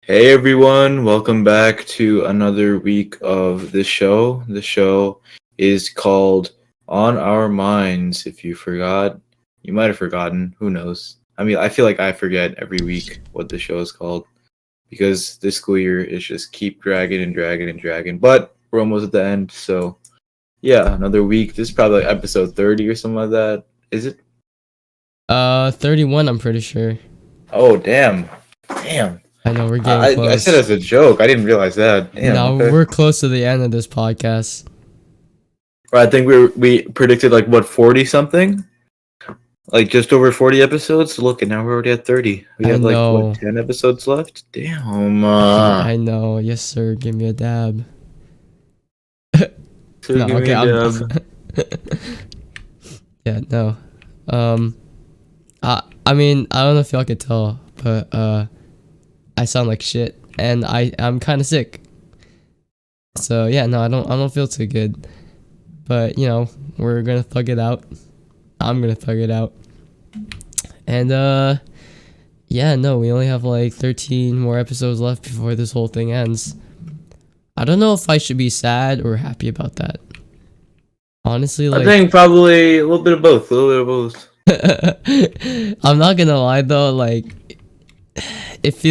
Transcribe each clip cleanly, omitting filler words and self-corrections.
Hey everyone, welcome back to another week of the show. The show is called On Our Minds. If you forgot, you might have forgotten. Who knows? I mean, I feel like I forget every week what the show is called because this school year is just keep dragging and dragging and dragging. But we're almost at the end, so yeah, another week. This is probably like episode 30 or something like that. Is it? 31, I'm pretty sure. Oh, damn. Damn. I know we're getting I said close. as a joke. I didn't realize that. Damn, No, okay. we're close to the end of this podcast. I think we predicted like what 40 something, like just over 40 episodes. Look, and now we're already at 30. We I have like what know. 10 episodes left. Damn. I know. Yes, sir. Give me a dab. So No, give me okay. a I'm. dab. Yeah, no. Um, I mean, I don't know if y'all could tell, but I sound like shit, and I'm kind of sick. So yeah, no, I don't feel too good. But we're gonna thug it out. I'm gonna thug it out. And yeah, no, we only have like 13 more episodes left before this whole thing ends. I don't know if I should be sad or happy about that. Honestly, I like, think probably a little bit of both. A little bit of both. I'm not gonna lie though, like, it's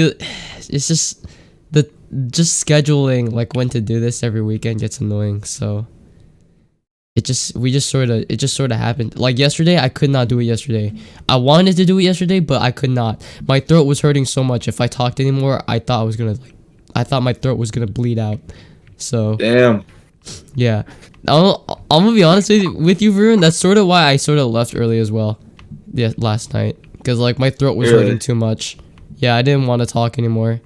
just the just scheduling like when to do this every weekend gets annoying. So it just sort of happened. Like yesterday, I could not do it yesterday. I wanted to do it yesterday, but I could not. My throat was hurting so much. If I talked anymore, I thought my throat was gonna bleed out. So Damn. yeah, I'm gonna be honest with you, Varun. That's sort of why I sort of left early as well. Yeah, last night, because like my throat was Really? hurting too much. Yeah, I didn't want to talk anymore,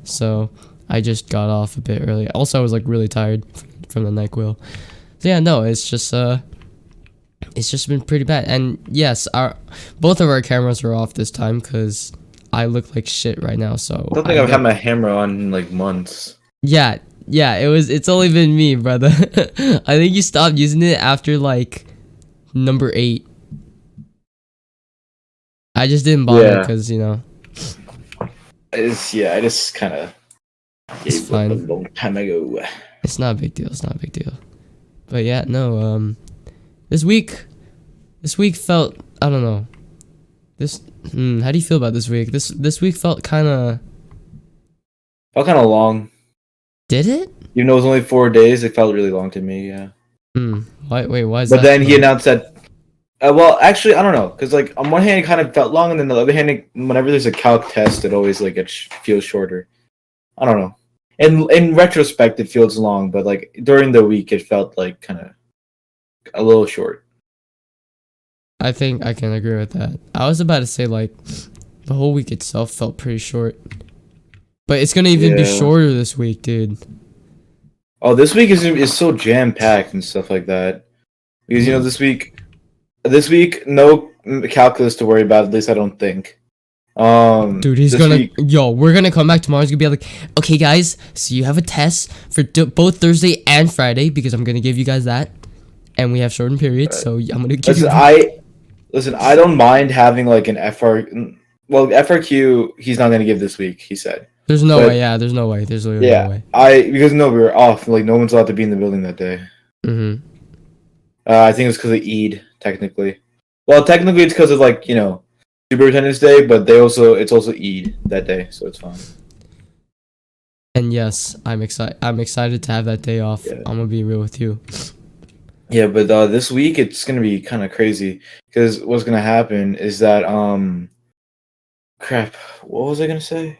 so I just got off a bit early. Also, I was like really tired from the NyQuil. So yeah, no, it's just been pretty bad. And yes, our both of our cameras are off this time because I look like shit right now. So I don't think I've had my hammer on in like months. yeah, it's only been me, brother. I think you stopped using it after like number 8. I just didn't bother Yeah. because I just kind of it's gave up a fine. long time ago. It's not a big deal. It's not a big deal. But yeah, no. This week felt, I don't know. How do you feel about this week? This week felt kind of. Felt kind of long. Did it? Even though it was only 4 days, it felt really long to me. Yeah. Why? Wait. Why is But that? then he announced that. Well, actually, I don't know, because like on one hand it kind of felt long, and then the other hand, whenever there's a calc test, it always like feels shorter. I don't know. In retrospect, it feels long, but like during the week, it felt like kind of a little short. I think I can agree with that. I was about to say like the whole week itself felt pretty short, but it's gonna even be Yeah. shorter this week, dude. Oh, this week is so jam packed and stuff like that. Because this week, no calculus to worry about. At least I don't think. Dude, he's This gonna week, we're gonna come back tomorrow. He's gonna be like, okay, guys, so you have a test for both Thursday and Friday because I'm gonna give you guys that, and we have shortened periods, so I'm gonna give listen. I don't mind having like an FR. Well, FRQ, he's not gonna give this week. He said. There's no But- way. Yeah, there's no way. There's literally no way. Because no, we were off. Like no one's allowed to be in the building that day. Mm-hmm. I think it was because of Eid, technically. Well, technically it's because of like Superintendent's Day, but it's also Eid that day, so it's fine. And yes, I'm excited. I'm excited to have that day off. Yeah. I'm gonna be real with you. Yeah, but this week it's gonna be kind of crazy because what's gonna happen is that crap. What was I gonna say?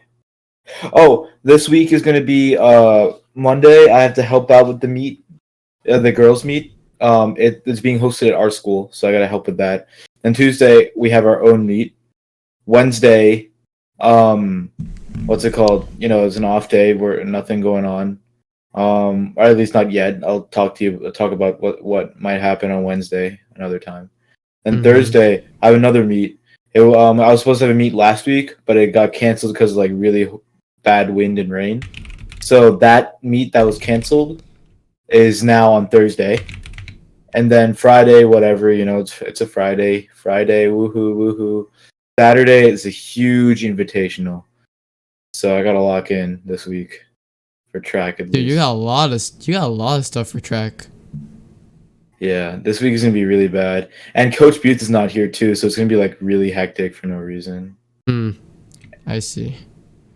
Oh, this week is gonna be Monday. I have to help out with the meet, the girls' meet. It's being hosted at our school, so I gotta help with that. And Tuesday we have our own meet. Wednesday, what's it called? It's an off day where nothing going on. Or at least not yet. I'll talk about what might happen on Wednesday another time. Then Mhm. Thursday, I have another meet. I was supposed to have a meet last week, but it got canceled because of like really bad wind and rain. So that meet that was canceled is now on Thursday. And then Friday, whatever, it's a Friday. Friday, woohoo, woohoo. Saturday is a huge invitational. so I gotta lock in this week for track at Dude, least. you got a lot of stuff for track. Yeah, this week is gonna be really bad, and Coach Booth is not here too, so it's gonna be like really hectic for no reason. I see.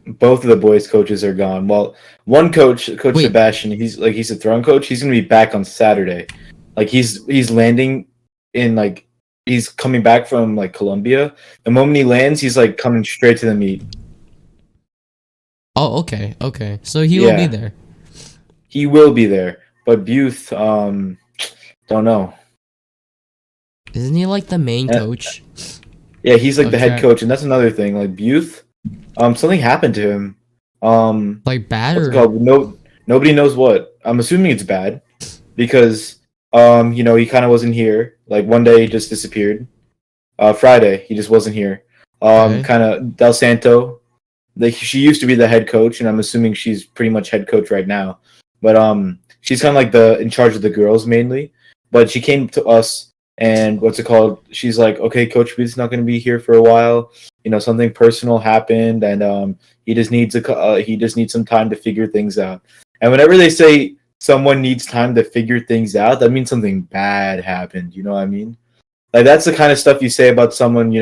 Both of the boys' coaches are gone. Well, one coach, Coach Wait. Sebastian, he's a throwing coach. He's gonna be back on Saturday. Like he's landing in like he's coming back from like Colombia. The moment he lands, he's like coming straight to the meet. Oh, okay, okay. So he will be there. He will be there, but Booth, don't know. Isn't he like the main coach? Yeah, he's like of the head track? coach, and that's another thing. Like Booth, something happened to him. Like bad What's it or called? Nobody knows what. I'm assuming it's bad because he kind of wasn't here. Like one day he just disappeared. Friday he just wasn't here. okay? Kind of Del Santo. Like she used to be the head coach, and I'm assuming she's pretty much head coach right now. But she's kind of like the in charge of the girls mainly. But she came to us, and what's it called? She's like, okay, Coach Booth's not going to be here for a while. Something personal happened, and he just needs some time to figure things out. And whenever they say someone needs time to figure things out, that means something bad happened. You know what I mean? Like that's the kind of stuff you say about someone,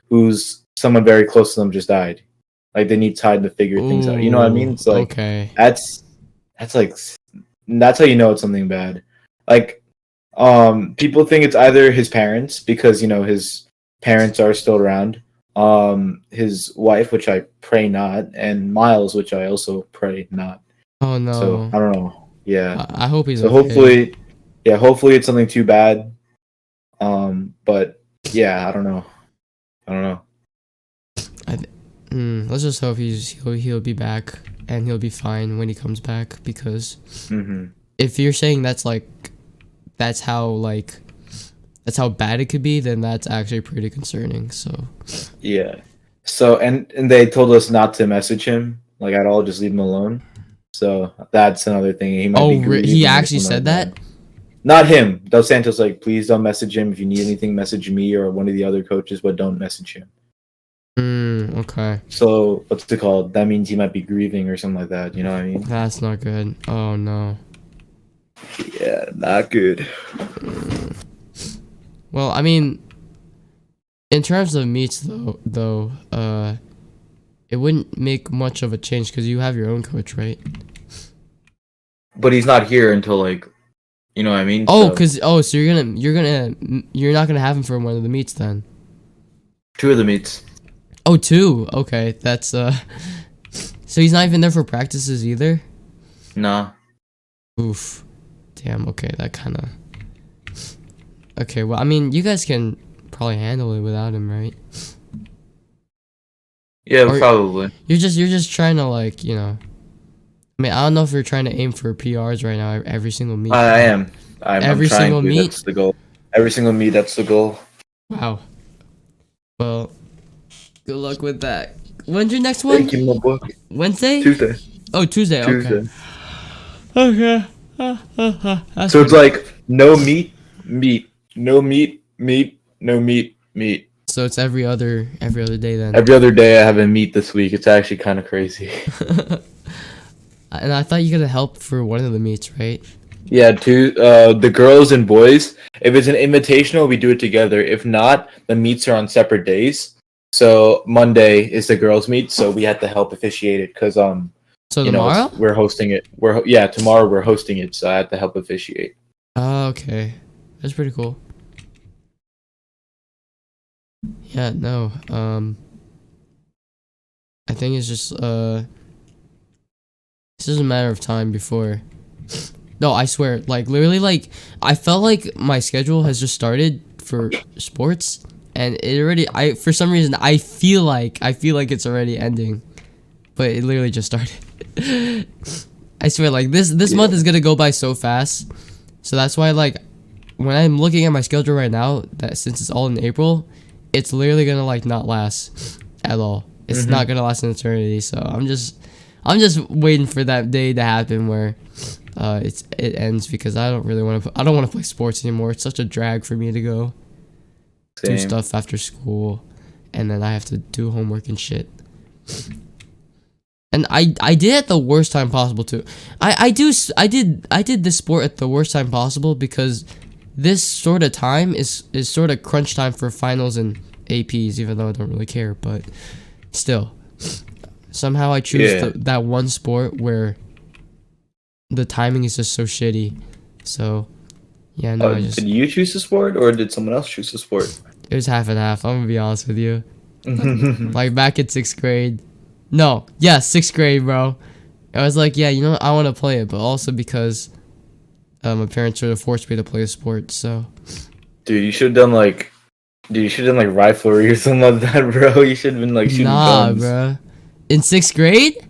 who's someone very close to them just died. Like they need time to figure things out. You know what I mean? It's like okay. that's like that's how you know it's something bad. Like people think it's either his parents because his parents are still around. His wife, which I pray not, and Miles, which I also pray not. Oh no. So I don't know. Yeah. I hope he's So okay. hopefully it's something too bad. But yeah, I don't know. Let's just hope he'll be back and he'll be fine when he comes back because if you're saying that's how bad it could be, then that's actually pretty concerning. So yeah. So and they told us not to message him like at all, just leave him alone. So that's another thing. He might be grieving he or actually something said like that? Not him. Dos Santos like, please don't message him. If you need anything, message me or one of the other coaches, but don't message him. Okay. So what's it called? That means he might be grieving or something like that. You know what I mean? That's not good. Oh no. Yeah, not good. Well, I mean, in terms of meets though, it wouldn't make much of a change because you have your own coach, right? But he's not here until like, you know what I mean? So you're not gonna have him for one of the meets then. 2 of the meets. Oh, 2. Okay, that's so he's not even there for practices either. Nah. Oof. Damn. Okay, that kind of. Okay, well, I mean, you guys can probably handle it without him, right? Yeah, Or probably. you're just trying to like, I mean, I don't know if you're trying to aim for PRs right now every single meet. I am. I'm Every trying single to. meet? That's the goal. Every single meet, that's the goal. Wow. Well, good luck with that. When's your next one? Thank you, my boy. Wednesday? Tuesday. Oh, Tuesday. Tuesday. Okay. So it's like no meat, no meat, no meat. So it's every other day then. Every other day I have a meet this week. It's actually kind of crazy. And I thought you could help for one of the meets, right? Yeah, the girls and boys. If it's an invitational, we do it together. If not, the meets are on separate days. So Monday is the girls' meet, so we had to help officiate it because So tomorrow? we're hosting it. Tomorrow we're hosting it, so I had to help officiate. Oh, okay. That's pretty cool. Yeah, no. I think it's just it's just a matter of time before. No, I swear, like literally, like I felt like my schedule has just started for sports, and it already. For some reason I feel like it's already ending, but it literally just started. I swear, like this month is gonna go by so fast, so that's why like when I'm looking at my schedule right now, that since it's all in April, it's literally gonna like not last at all. It's not gonna last an eternity. So I'm just waiting for that day to happen where it ends because I don't want to play sports anymore. It's such a drag for me to go do stuff after school, and then I have to do homework and shit. And I did it at the worst time possible too. I did this sport at the worst time possible because this sort of time is sort of crunch time for finals and APs, even though I don't really care, but still. Somehow I choose that one sport where the timing is just so shitty. So, yeah, no, did you choose the sport or did someone else choose the sport? It was half and half. I'm gonna be honest with you. Like back in 6th grade. No, yeah, 6th grade, bro. I was like, yeah, you know, I want to play it, but also because my parents sort of forced me to play a sport. So, dude, you should have done like riflery or something like that, bro. You should have been like shooting guns. Bro. In 6th grade?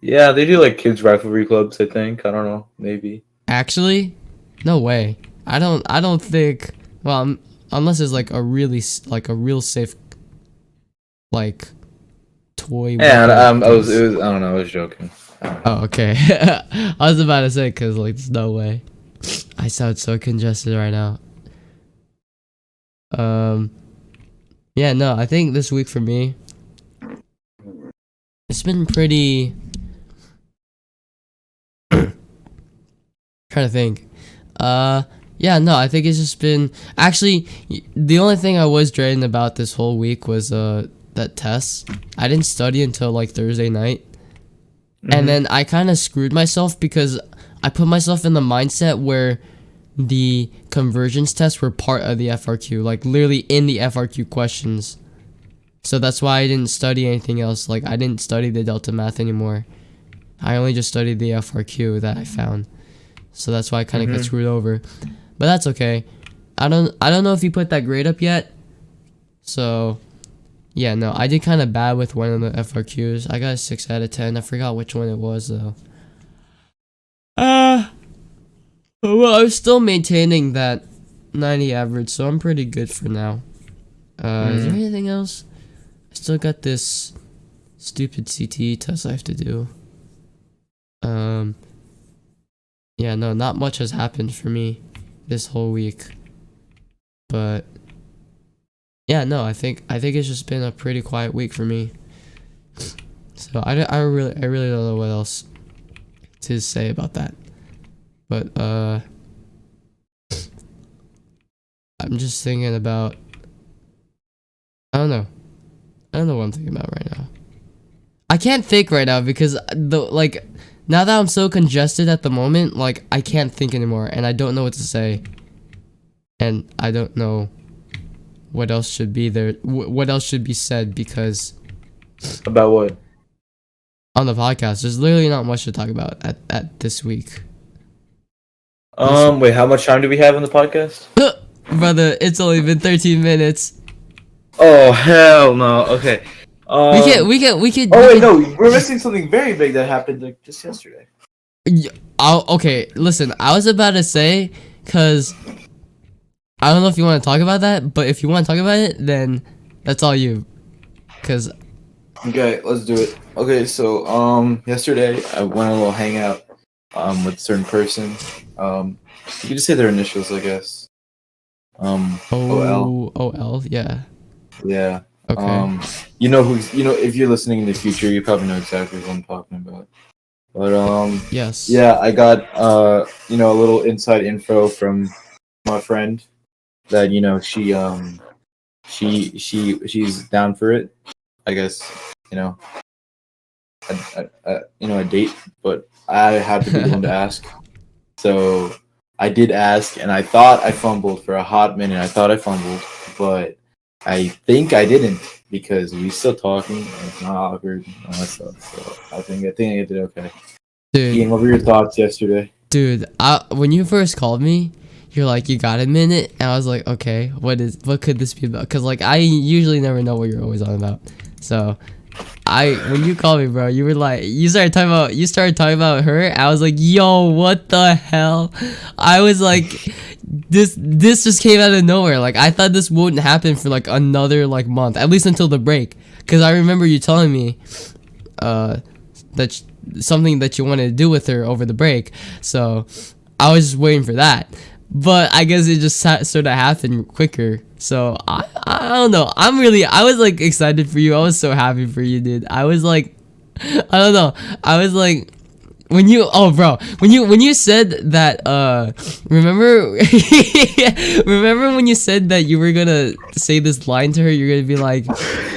Yeah, they do like kids riflery clubs. I think. I don't know. Maybe. Actually, no way. I don't think. Well, unless it's like a real safe, like, toy. Yeah, I don't know. I was joking. Oh, okay. I was about to say because like there's no way. I sound so congested right now. Yeah, no. I think this week for me, it's been pretty. Trying to think. Yeah, no, I think it's just been actually the only thing I was dreading about this whole week was that test. I didn't study until like Thursday night. And then I kind of screwed myself because I put myself in the mindset where the conversions tests were part of the FRQ, like literally in the FRQ questions. So that's why I didn't study anything else. Like I didn't study the Delta Math anymore. I only just studied the FRQ that I found. So that's why I kind of got screwed over. But that's okay. I don't know if you put that grade up yet. So yeah, no, I did kind of bad with one of the FRQs. I got a 6 out of 10. I forgot which one it was though. Well, I was still maintaining that 90 average, so I'm pretty good for now. Is there anything else? I still got this stupid CTE test I have to do. Yeah, no, not much has happened for me this whole week. But yeah, no, I think it's just been a pretty quiet week for me. So I really don't know what else to say about that. But I'm just thinking about I don't know what I'm thinking about right now. I can't think right now because now that I'm so congested at the moment, like I can't think anymore and I don't know what to say. And I don't know what else should be there. What else should be said because about what? On the podcast, there's literally not much to talk about at this week. Wait, how much time do we have on the podcast? Brother, it's only been 13 minutes. Oh hell no. Okay. We can. Oh wait, no, we're missing something very big that happened like just yesterday. Okay, listen, I was about to say, cause I don't know if you want to talk about that, but if you want to talk about it, then that's all you. Cause. Okay, let's do it. Okay, so yesterday I went on a little hangout with a certain person. You can just say their initials, I guess. OL. OL, yeah. Yeah. Okay. If you're listening in the future, you probably know exactly what I'm talking about. But yes. Yeah, I got a little inside info from my friend that she's down for it. I guess a date, but I had to be the one to ask. So I did ask, and I thought I fumbled for a hot minute. But I think I didn't because we still talking and it's not awkward and all that stuff. So I think I did okay. Dude, Ian, what were your thoughts yesterday? Dude, when you first called me, you're like, you got a minute? And I was like, okay, what could this be about? Because like I usually never know what you're always on about. So when you called me, bro, you were like, you started talking about her. I was like, yo, what the hell? I was like, this just came out of nowhere. Like I thought this wouldn't happen for like another like month, at least until the break. Cause I remember you telling me, that something that you wanted to do with her over the break. So I was just waiting for that. But I guess it just sort of happened quicker. So I don't know. I was like excited for you. I was so happy for you, dude. I was like, I don't know. I was like, when you when you said that remember remember when you said that you were gonna say this line to her, you're gonna be like,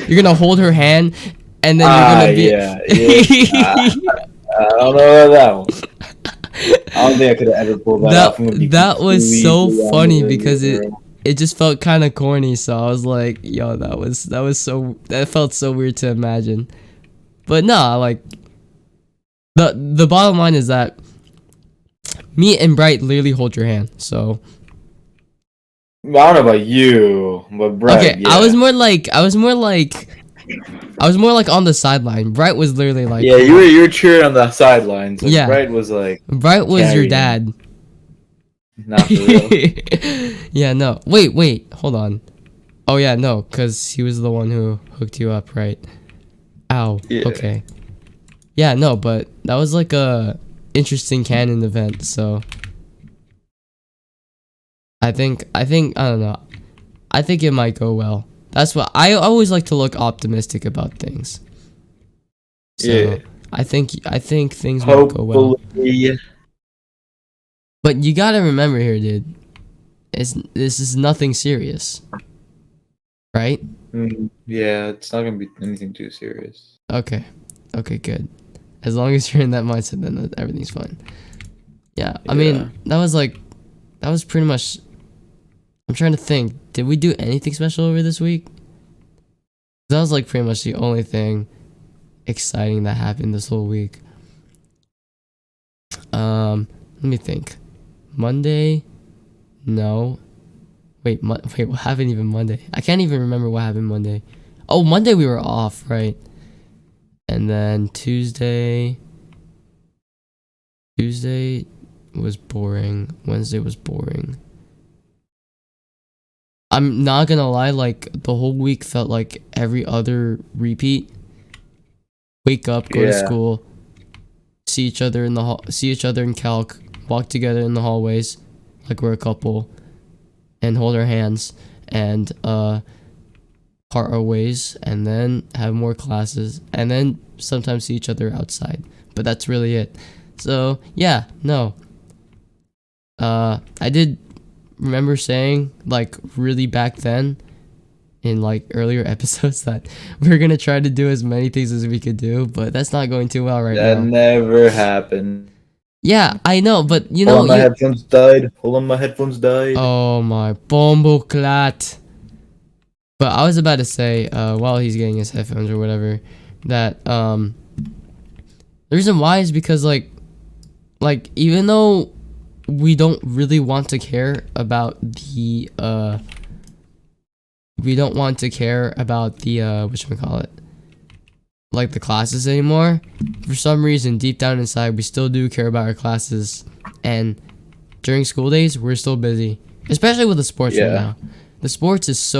you're gonna hold her hand and then you're gonna be yeah. I don't know about that one. I don't think I could have ever pulled that off. I'm gonna be that was so completely funny honest with because you, it bro. it just felt kind of corny, so I was like, yo, that felt so weird to imagine. But no, like the bottom line is that me and Bright literally hold your hand. So I don't know about you, but Brett, okay, yeah. I was more like on the sideline. Bright was literally like, Yeah, you were cheering on the sidelines. Like, yeah, Brett was like, Bright was your carrying. dad. Not for real. Yeah, no. Wait, hold on. Oh yeah, no, cuz he was the one who hooked you up, right? Ow. Yeah. Okay. Yeah, no, but that was like a interesting canon event, so I don't know. I think it might go well. That's what I always like to look optimistic about things. So Yeah. I think things might go well. Hopefully. But you gotta remember here, dude. This is nothing serious, right? Yeah, it's not gonna be anything too serious. Okay, good. As long as you're in that mindset, then everything's fine. Yeah, I mean that was pretty much. I'm trying to think. Did we do anything special over this week? That was like pretty much the only thing exciting that happened this whole week. Let me think. Monday? No. Wait, what happened even Monday? I can't even remember what happened Monday. Oh, Monday we were off, right? And then Tuesday was boring. Wednesday was boring. I'm not gonna lie, like the whole week felt like every other repeat. Wake up, go to school, see each other in calc, walk together in the hallways like we're a couple, and hold our hands and part our ways, and then have more classes, and then sometimes see each other outside. But that's really it. So yeah, no. I did remember saying like really back then in like earlier episodes that we were gonna try to do as many things as we could do, but that's not going too well right now. That never happened. Yeah, I know, but you Hold know, on, my headphones died. Hold on, my headphones died. oh my bombo clat. But I was about to say, while he's getting his headphones or whatever, that the reason why is because like even though we don't really want to care about the whatchamacallit, like the classes anymore, for some reason deep down inside we still do care about our classes, and during school days we're still busy, especially with the sports right now. The sports it's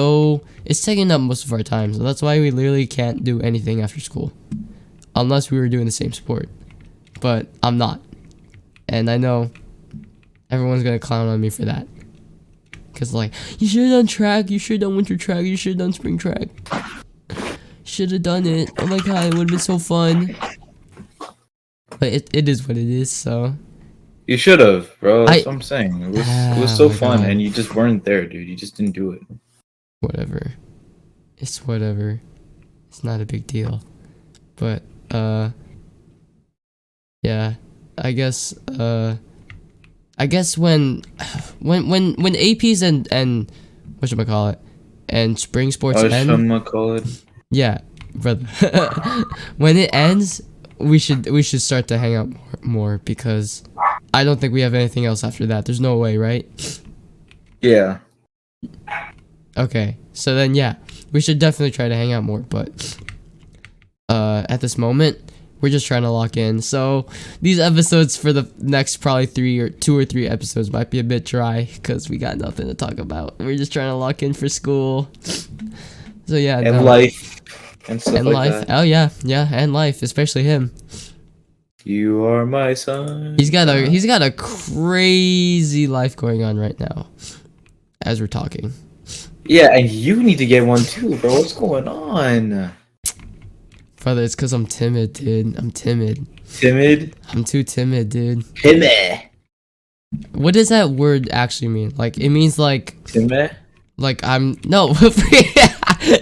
taking up most of our time, so that's why we literally can't do anything after school unless we were doing the same sport. But I'm not, and I know everyone's gonna clown on me for that, because like, you should have done track, you should have done winter track, you should have done spring track, should have done it. Oh my god, it would have been so fun. But it is what it is. So you should have, bro. That's what I'm saying. It was so fun, god. and you just weren't there, dude. You just didn't do it. Whatever. It's whatever. It's not a big deal. But yeah, I guess when APs and whatchamacallit and spring sports end. Yeah, brother. When it ends, we should start to hang out more, because I don't think we have anything else after that. There's no way, right? Yeah. Okay, so then yeah, we should definitely try to hang out more, but at this moment we're just trying to lock in. So these episodes for the next probably 2 or 3 episodes might be a bit dry because we got nothing to talk about. We're just trying to lock in for school. So yeah, and life and stuff and like life. that. Oh yeah, and life, especially him. You are my son. He's got a crazy life going on right now as we're talking. Yeah, and you need to get one too, bro. What's going on? Brother, it's because I'm timid, dude. I'm timid. Timid? I'm too timid, dude. Timid. What does that word actually mean? Like, it means like Timid? I'm no,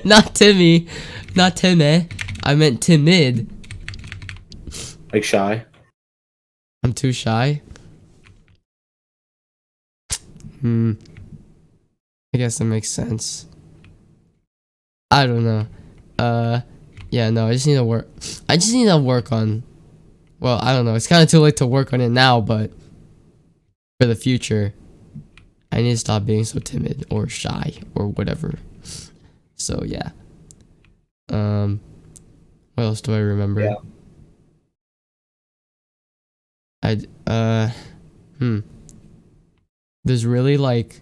not Timmy, not Timmy. I meant timid. Like shy? I'm too shy. I guess that makes sense. I don't know. Yeah, no, I just need to work. I just need to work on. Well, I don't know. It's kind of too late to work on it now, but for the future, I need to stop being so timid or shy or whatever. So yeah. What else do I remember? Yeah. There's really like,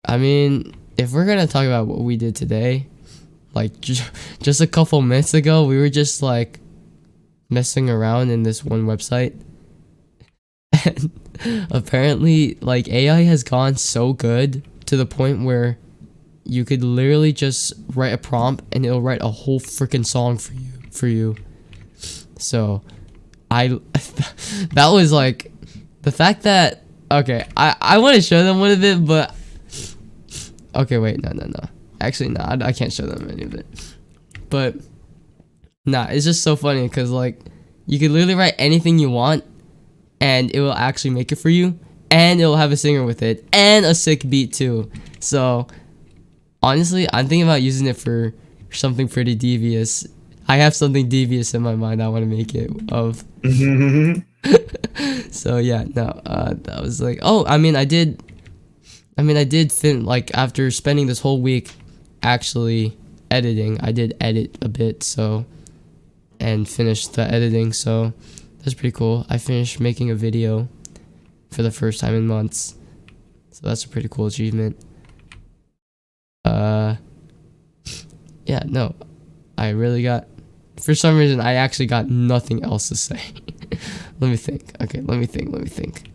I mean, if we're gonna talk about what we did today, like just a couple minutes ago, we were just like messing around in this one website. And apparently, like, AI has gone so good to the point where you could literally just write a prompt and it'll write a whole freaking song for you. So that was like the fact that, okay, I want to show them one of it, but okay, wait, no, actually no, I can't show them any of it, but nah, it's just so funny because like you could literally write anything you want and it will actually make it for you, and it will have a singer with it and a sick beat too. So honestly, I'm thinking about using it for something pretty devious. I have something devious in my mind I want to make it of. So yeah, no, that was like, oh, I mean, I did like, after spending this whole week actually editing, I did edit a bit, so, and finished the editing, so that's pretty cool. I finished making a video for the first time in months, so that's a pretty cool achievement. Yeah, no, I really got, for some reason, I actually got nothing else to say. Let me think. Okay, let me think.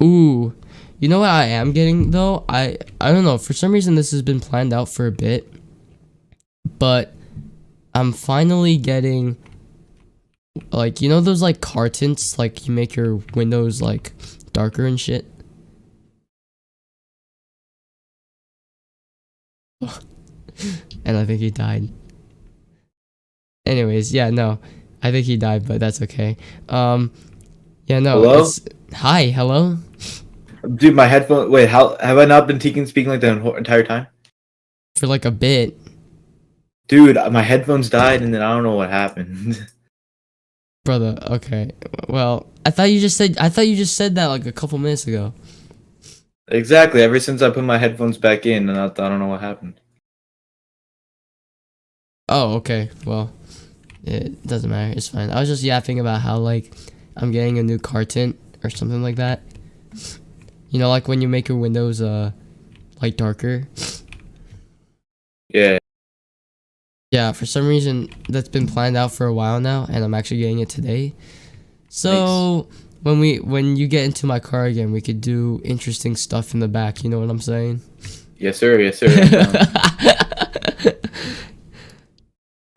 Ooh, you know what I am getting though? I don't know. For some reason, this has been planned out for a bit, but I'm finally getting, like, you know those like car tints, like you make your windows like darker and shit. And I think he died. Anyways, yeah, no, I think he died, but that's okay. Yeah, no. Hello? Hi, hello. Dude, my headphone. Wait, how have I not been speaking like the entire time? For like a bit. Dude, my headphones died, and then I don't know what happened. Brother, okay. Well, I thought you just said that like a couple minutes ago. Exactly. Ever since I put my headphones back in, and I don't know what happened. Oh, okay. Well, it doesn't matter. It's fine. I was just yapping about how like I'm getting a new car tint or something like that. You know, like when you make your windows like darker. Yeah. Yeah, for some reason that's been planned out for a while now, and I'm actually getting it today. So nice. when you get into my car again, we could do interesting stuff in the back. You know what I'm saying? Yes, sir. Yes, sir.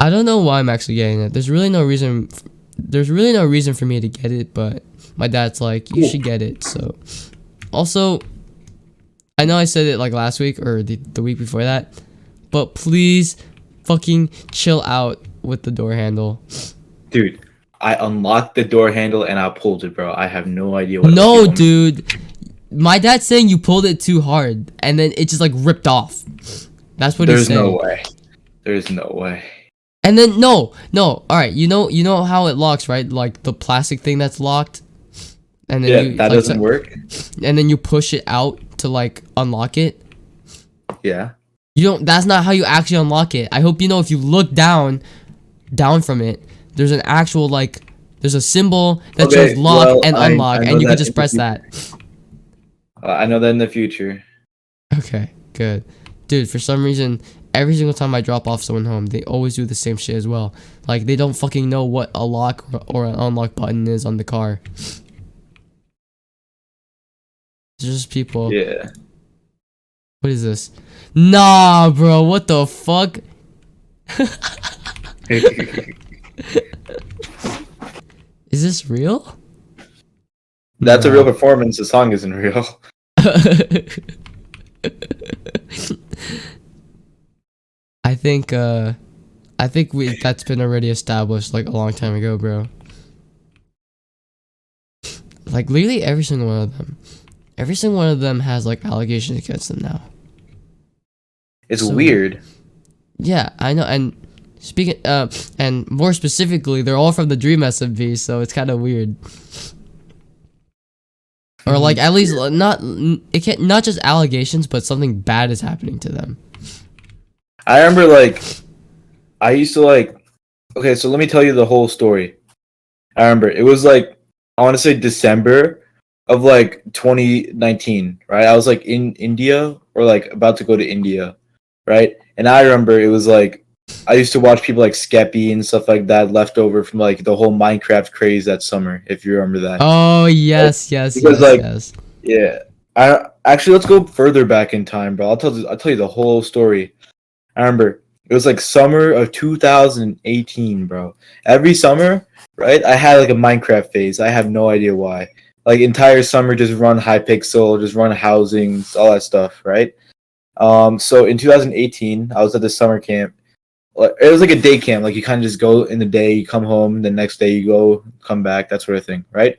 I don't know why I'm actually getting it. There's really no reason. There's really no reason for me to get it, but my dad's like, you should get it. So, also, I know I said it like last week or the week before that, but please, fucking chill out with the door handle. Dude, I unlocked the door handle and I pulled it, bro. I have no idea what. No, dude. My dad's saying you pulled it too hard and then it just like ripped off. That's what he's saying. There's no way. There's no way. And then no. All right, you know how it locks, right? Like the plastic thing that's locked. And then that doesn't work. And then you push it out to like unlock it. Yeah. You don't. That's not how you actually unlock it. I hope you know, if you look down from it, there's an actual like, there's a symbol that shows lock and unlock, and you can just press that. I know that in the future. Okay, good. dude, for some reason, every single time I drop off someone home, they always do the same shit as well. Like, they don't fucking know what a lock or an unlock button is on the car. It's just people. Yeah. What is this? Nah, bro, what the fuck? Is this real? That's a real performance. The song isn't real. I think that's been already established like a long time ago, bro. Like literally every single one of them. Every single one of them has like allegations against them now. It's weird. Yeah, I know. And speaking and more specifically, they're all from the Dream SMV, so it's kind of weird. Or like at least not just allegations, but something bad is happening to them. I remember like I used to like okay, so let me tell you the whole story. I remember it was like I want to say December of like 2019, right? I was like in India or like about to go to India, right? And I remember it was like I used to watch people like Skeppy and stuff like that left over from like the whole Minecraft craze that summer, if you remember that. Oh yes, yes, Because yes, like yes. yeah. I actually let's go further back in time, bro. I'll tell you the whole story. I remember it was like summer of 2018, bro. Every summer, right? I had like a Minecraft phase. I have no idea why. Like entire summer, just run Hypixel, just run housings, all that stuff, right? So in 2018, I was at this summer camp. It was like a day camp. Like you kind of just go in the day, you come home, the next day you go, come back, that sort of thing, right?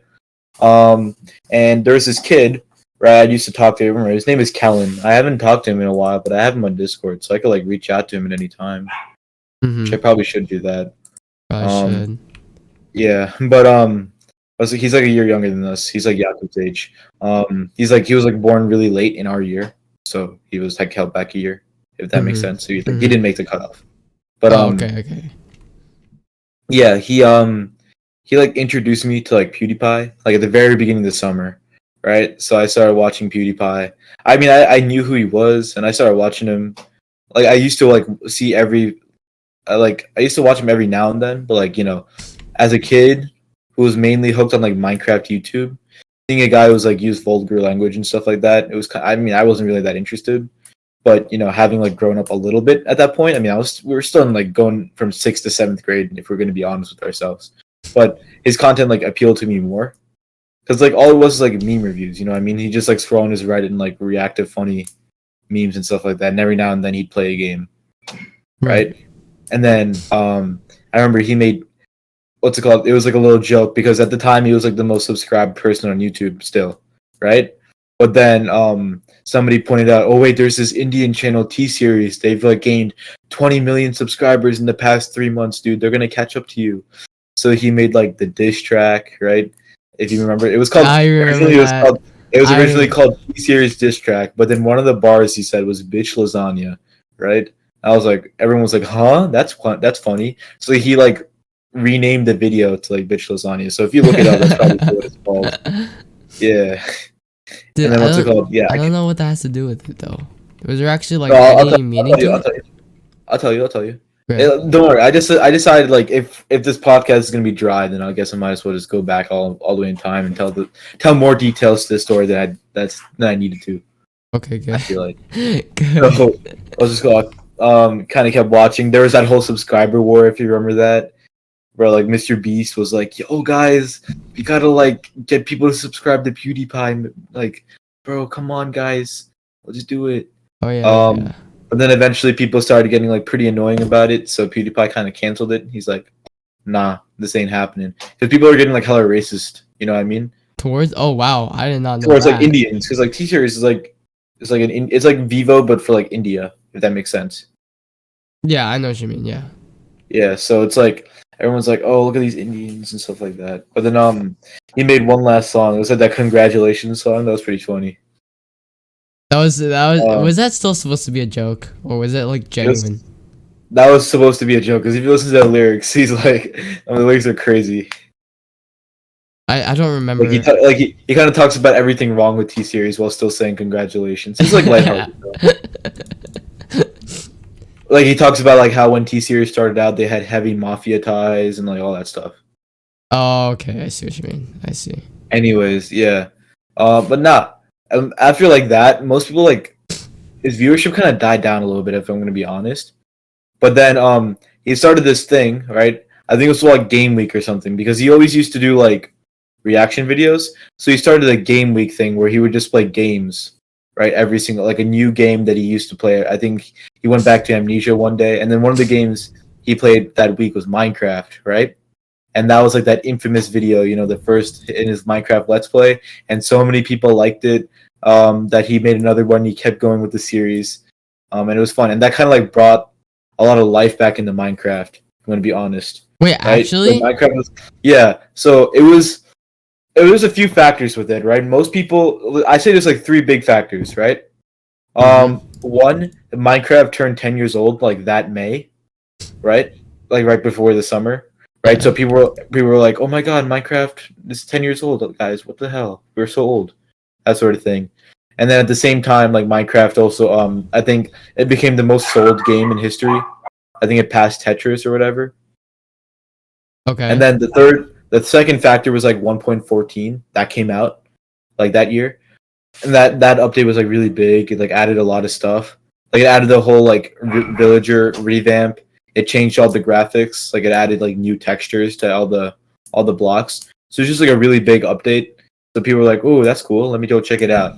And there's this kid, right? I used to talk to him. His name is Kellen. I haven't talked to him in a while, but I have him on Discord, so I could like reach out to him at any time. Which I probably should do that. Probably should. Yeah, but he's like a year younger than us. He's like Jakub's age. He was like born really late in our year, so he was like held back a year, if that makes sense. So he didn't make the cutoff. But okay. yeah, he like introduced me to like PewDiePie like at the very beginning of the summer, right? So I started watching PewDiePie. I mean, I knew who he was, and I started watching him. Like I used to like see I used to watch him every now and then, but like as a kid who was mainly hooked on like Minecraft YouTube, seeing a guy who was like use vulgar language and stuff like that, it was. I mean, I wasn't really that interested. But having like grown up a little bit at that point, I mean, we were still in like going from 6th to 7th grade, if we're going to be honest with ourselves. But his content like appealed to me more because like all it was like meme reviews. You know what I mean? He just like scrolling his Reddit and like react to funny memes and stuff like that. And every now and then he'd play a game, right? And then I remember he made what's it called? It was like a little joke because at the time he was like the most subscribed person on YouTube still, right? But then somebody pointed out, oh wait, there's this Indian channel T-Series. They've like gained 20 million subscribers in the past 3 months, dude. They're gonna catch up to you. So he made like the diss track, right? If you remember, it was called. It was originally called T-Series diss track, but then one of the bars he said was "bitch lasagna," right? I was like, everyone was like, huh? That's funny. So he like renamed the video to like "bitch lasagna." So if you look it up, that's probably what it's called. Yeah. Dude, and then what's it called? Yeah, I don't know what that has to do with it though. Was there actually like any meaning to it? I'll tell you. Yeah. Don't worry. I decided like if this podcast is gonna be dry, then I guess I might as well just go back all the way in time and tell more details to the story that I needed to. Okay, good. I feel like. So I was just kind of kept watching. There was that whole subscriber war, if you remember that. Bro, like Mr. Beast was like, "Yo, guys, we gotta like get people to subscribe to PewDiePie." Like, bro, come on, guys, let's do it. Oh yeah. But then eventually people started getting like pretty annoying about it, so PewDiePie kind of canceled it. He's like, "Nah, this ain't happening," because people are getting like hella racist. You know what I mean? Towards wow, I did not know towards that. Like Indians, because like T-Series is like it's like Vivo but for like India, if that makes sense. Yeah, I know what you mean. Yeah. Yeah, so it's like. Everyone's like, "Oh, look at these Indians and stuff like that." But then, he made one last song. It was like that congratulations song. That was pretty funny. That was. Was that still supposed to be a joke, or was it like genuine? That was supposed to be a joke because if you listen to the lyrics, he's like, the lyrics are crazy. I don't remember. Like he kind of talks about everything wrong with T-Series while still saying congratulations. He's like lighthearted. Like he talks about like how when T Series started out, they had heavy mafia ties and like all that stuff. Oh, okay. I see what you mean. I see. Anyways, yeah. But nah. After like that, most people like his viewership kind of died down a little bit. If I'm gonna be honest. But then he started this thing, right? I think it was like Game Week or something because he always used to do like reaction videos. So he started a Game Week thing where he would just play games, right? Every single like a new game that he used to play. I think he went back to Amnesia one day, and then one of the games he played that week was Minecraft, right? And that was like that infamous video, the first in his Minecraft Let's Play, and so many people liked it that he made another one. He kept going with the series, and it was fun, and that kind of like brought a lot of life back into Minecraft. I'm gonna be honest, Wait, right? Like actually? Minecraft was, yeah. So it was a few factors with it, right? Most people, I say there's like three big factors, right? Mm-hmm. One, Minecraft turned 10 years old like that May, right? Like right before the summer, right? Yeah. So people were like, "Oh my God, Minecraft is 10 years old, guys! What the hell? We're so old," that sort of thing. And then at the same time, like Minecraft also, I think it became the most sold game in history. I think it passed Tetris or whatever. And Okay. then the second factor was like 1.14 that came out like that year, and that update was like really big. It like added a lot of stuff. Like it added the whole like villager revamp. It changed all the graphics. Like it added like new textures to all the blocks. So it's just like a really big update. So people were like, "Oh, that's cool. Let me go check it out."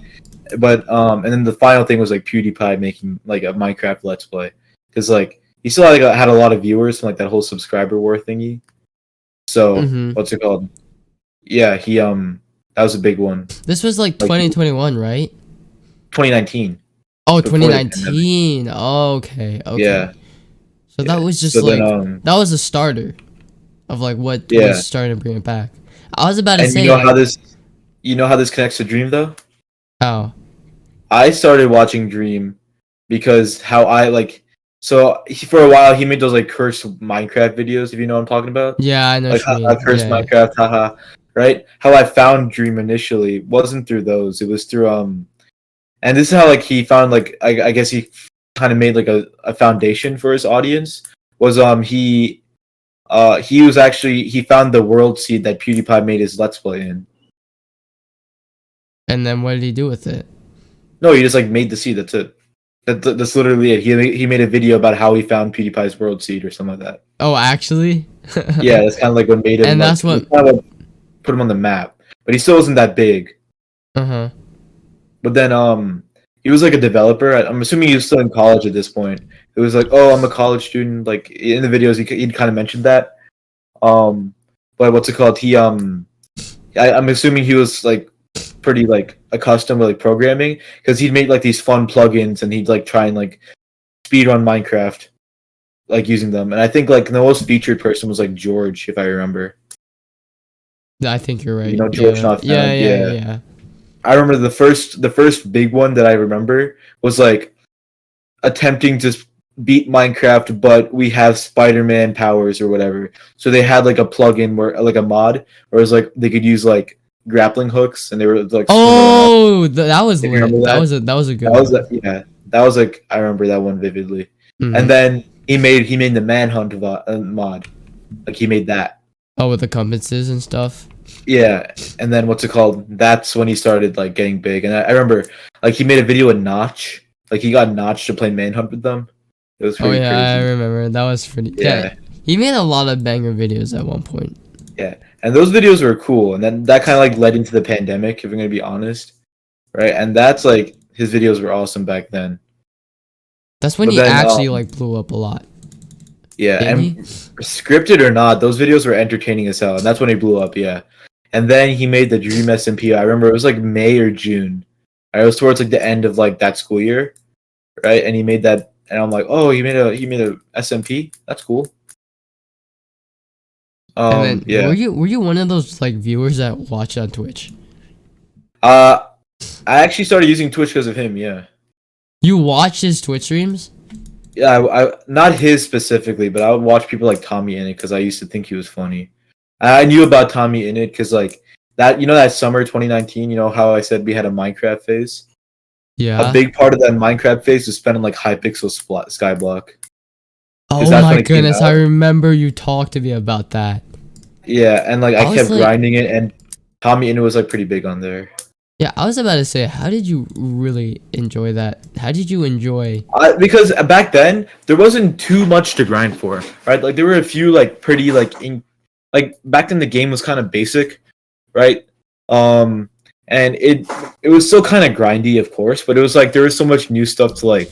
But and then the final thing was like PewDiePie making like a Minecraft Let's Play because like he still had a lot of viewers from like that whole subscriber war thingy. So Mm-hmm. what's it called? Yeah, he that was a big one. This was like Like 2021, right? 2019 Oh, before the pandemic. 2019. Okay. Okay. Yeah, So that yeah. was just So then like that was a starter of like what was yeah, starting to bring it back. I was about to and say like you know how this connects to Dream though? how. I started watching Dream because how I like for a while he made those like cursed Minecraft videos, if you know what I'm talking about. Yeah, I know Like what you haha mean. cursed Yeah. Minecraft, haha. Right? How I found Dream initially wasn't through those. It was through and this is how like he found like I guess he kind of made like a foundation for his audience was he was actually he found the world seed that PewDiePie made his Let's Play in. And then what did he do with it? No, he just like made the seed. That's it. That's literally it. He made a video about how he found PewDiePie's world seed or something like that. Oh, actually? Yeah, that's kind of like what made him And like that's what kind of like put him on the map. But he still wasn't that big. uh-huh. But then he was like a developer. I'm assuming he was still in college at this point. It was like, oh, I'm a college student. Like in the videos, he kind of mentioned that. Um, but what's it called? I'm assuming he was like pretty like accustomed to like programming because he'd make like these fun plugins and he'd like try and like speed run Minecraft like using them. And I think like the most featured person was like George, if I remember. I think you're You right. know, George Yeah. Not Yeah, Found. yeah, Yeah, yeah. I remember the first big one that I remember was like attempting to beat Minecraft, but we have Spider-Man powers or whatever. So they had like a plugin where like a mod where it was like they could use like grappling hooks and they were like swim around. Oh, that was If you remember lit. That that, was a that good was one. yeah, that was like I remember that one vividly. And Mm-hmm. then he made the Manhunt mod, like he made that. Oh, with the compasses and stuff. Yeah, and then what's it called? That's when he started like getting big. And I remember like he made a video with Notch. Like he got Notch to play Manhunt with them. It was Oh pretty yeah, I crazy. remember. That was pretty. Yeah, Yeah, he made a lot of banger videos at one point. yeah. And those videos were cool. And then that kind of like led into the pandemic, if I'm gonna be honest, right? And that's like his videos were awesome back then. That's when But he then actually like blew up a lot, yeah, didn't and he? scripted or not, those videos were entertaining as hell, and that's when he blew up. Yeah, and then he made the Dream SMP. I remember it was like May or June. I was towards like the end of like that school year, right? And he made that, and I'm like, oh, he made a SMP. That's cool. And then Yeah. were you one of those like viewers that watch on Twitch? Uh, I actually started using Twitch because of him. Yeah. You watch his Twitch streams? Yeah, I not his specifically, but I would watch people like Tommy in it because I used to think he was funny. I knew about Tommy in it because like that, that summer 2019. You know how I said we had a Minecraft phase. A Yeah. big part of that Minecraft phase was spent on like Hypixel Skyblock. because Oh that's my when it came goodness, I out. remember you talked to me about that. Yeah, and like I I was kept like, grinding it, and Tommy Inu was like pretty big on there. yeah, I was about to say, how did you really enjoy that? How did you enjoy? Because back then there wasn't too much to grind for, right? Like there were a few like pretty like back then the game was kind of basic, right? Um, and it was still kind of grindy, of course, but it was like there was so much new stuff to like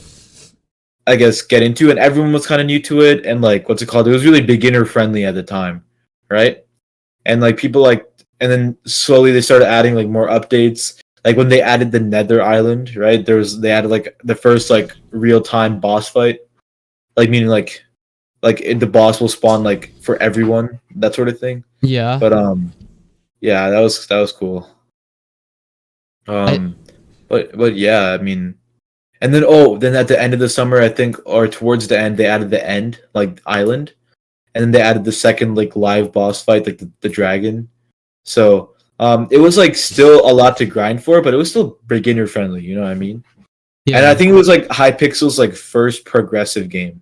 I guess get into, and everyone was kind of new to it, and like what's it called? It was really beginner friendly at the time, right? And like people like, and then slowly they started adding like more updates. Like when they added the Nether Island, right? They added like the first like real time boss fight, like meaning the boss will spawn like for everyone, that sort of thing. Yeah, But yeah, that was cool. I Um, but yeah, I mean, and then then at the end of the summer, I think, or towards the end, they added the end like island, and then they added the second like live boss fight, like the dragon. So it was like still a lot to grind for, but it was still beginner friendly. You know what I mean? And I yeah. think it was like Hypixel's like first progressive game.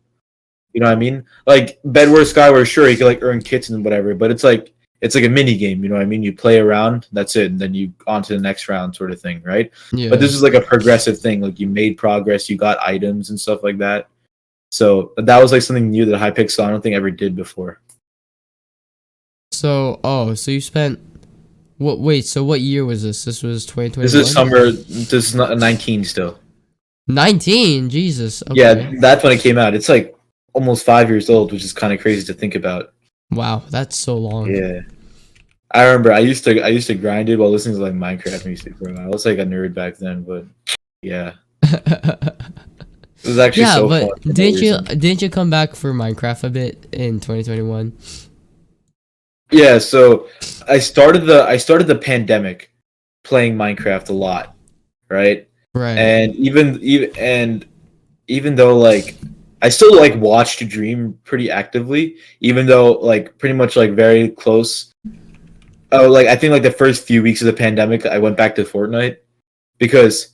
You know what I mean? Like Bedwars Skyward, sure, you can like earn kits and whatever, but it's like a mini game. You know what I mean? You play around, that's it, and then you on to the next round, sort of thing, right? But Yeah. this is like a progressive thing. Like you made progress, you got items and stuff like that. So that was like something new that Hypixel I don't think ever did before. So, so you spent what? Wait, so what year was this? This was This is 2021? summer. This is not 19 still. 19. Jesus. Yeah, Okay. that's when it came out. It's like almost 5 years old, which is kind of crazy to think about. Wow, that's so long. Yeah, I remember I used to grind it while listening to like Minecraft music, bro. I was like a nerd back then, but yeah, it was actually Yeah, so fun but for no reason. didn't you come back for Minecraft a bit in 2021? Yeah, so I started the pandemic playing Minecraft a lot, right? Right. And even though like I still like watched Dream pretty actively, even though like pretty much like very close. Oh, like I think like the first few weeks of the pandemic, I went back to Fortnite because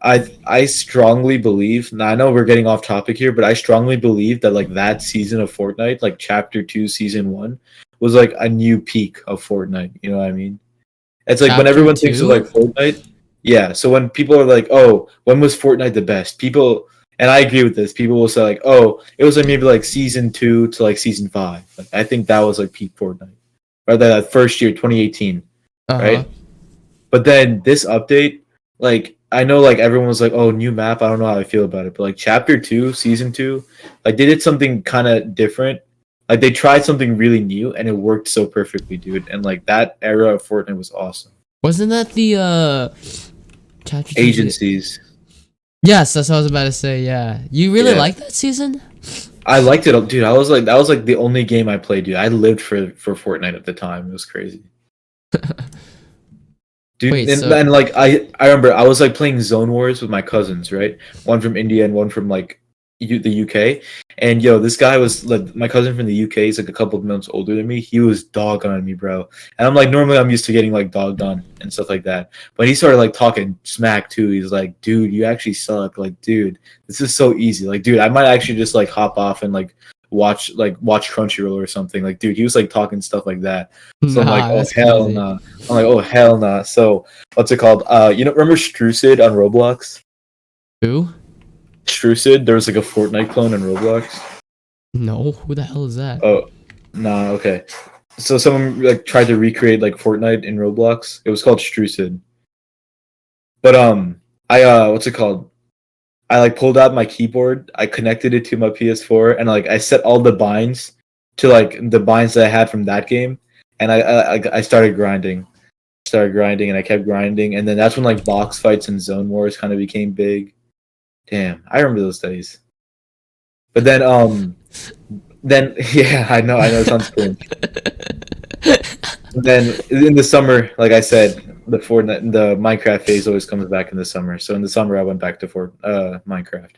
I strongly believe. Now I know we're getting off topic here, but I strongly believe that like that season of Fortnite, like Chapter 2, Season 1, was like a new peak of Fortnite. You know what I mean? It's like when Chapter everyone thinks of like 2? Fortnite, yeah. So when people are like, "Oh, when was Fortnite the best?" People, and I agree with this. People will say like, "Oh, it was like maybe like season 2 to like season 5." Like, I think that was like peak Fortnite, or that first year, 2018, Uh-huh. right? But then this update, like I know like everyone was like, "Oh, new map." I don't know how I feel about it, but like Chapter 2, Season 2, like they did something kind of different. Like they tried something really new, and it worked so perfectly, dude. And like that era of Fortnite was awesome. Wasn't that the Chapter 2 season? Agencies. Yes, that's what I was about to say. Yeah. You really Yeah, like that season? I liked it, dude. I was like, that was like the only game I played, dude. I lived for Fortnite at the time. It was crazy, dude. Wait, And like I remember I was like playing Zone Wars with my cousins, right? One from India and one from like the UK. And yo, this guy was like my cousin from the UK. He's like a couple of months older than me. He was dogging on me, bro. And I'm like, normally I'm used to getting like dogged on and stuff like that. But he started like talking smack too. He's like, dude, you actually suck. Like, dude, this is so easy. Like, dude, I might actually just like hop off and like watch Crunchyroll or something. Like, dude, he was like talking stuff like that. So I'm like, nah, oh that's hell crazy. nah. I'm like, oh hell nah. So what's it called? Remember Strucid on Roblox? Who? Strucid, there was like a Fortnite clone on Roblox. No, who the hell is that? Oh, nah, okay. So someone like tried to recreate like Fortnite in Roblox. It was called Strucid. But I what's it called? I like pulled out my keyboard, I connected it to my PS4, and like I set all the binds to like the binds that I had from that game, and I started grinding. Started grinding and I kept grinding, and then that's when like box fights and zone wars kind of became big. Damn, I remember those days. But then yeah, I know it sounds cringe. And then in the summer, like I said, the Minecraft phase always comes back in the summer. So in the summer, I went back to Minecraft,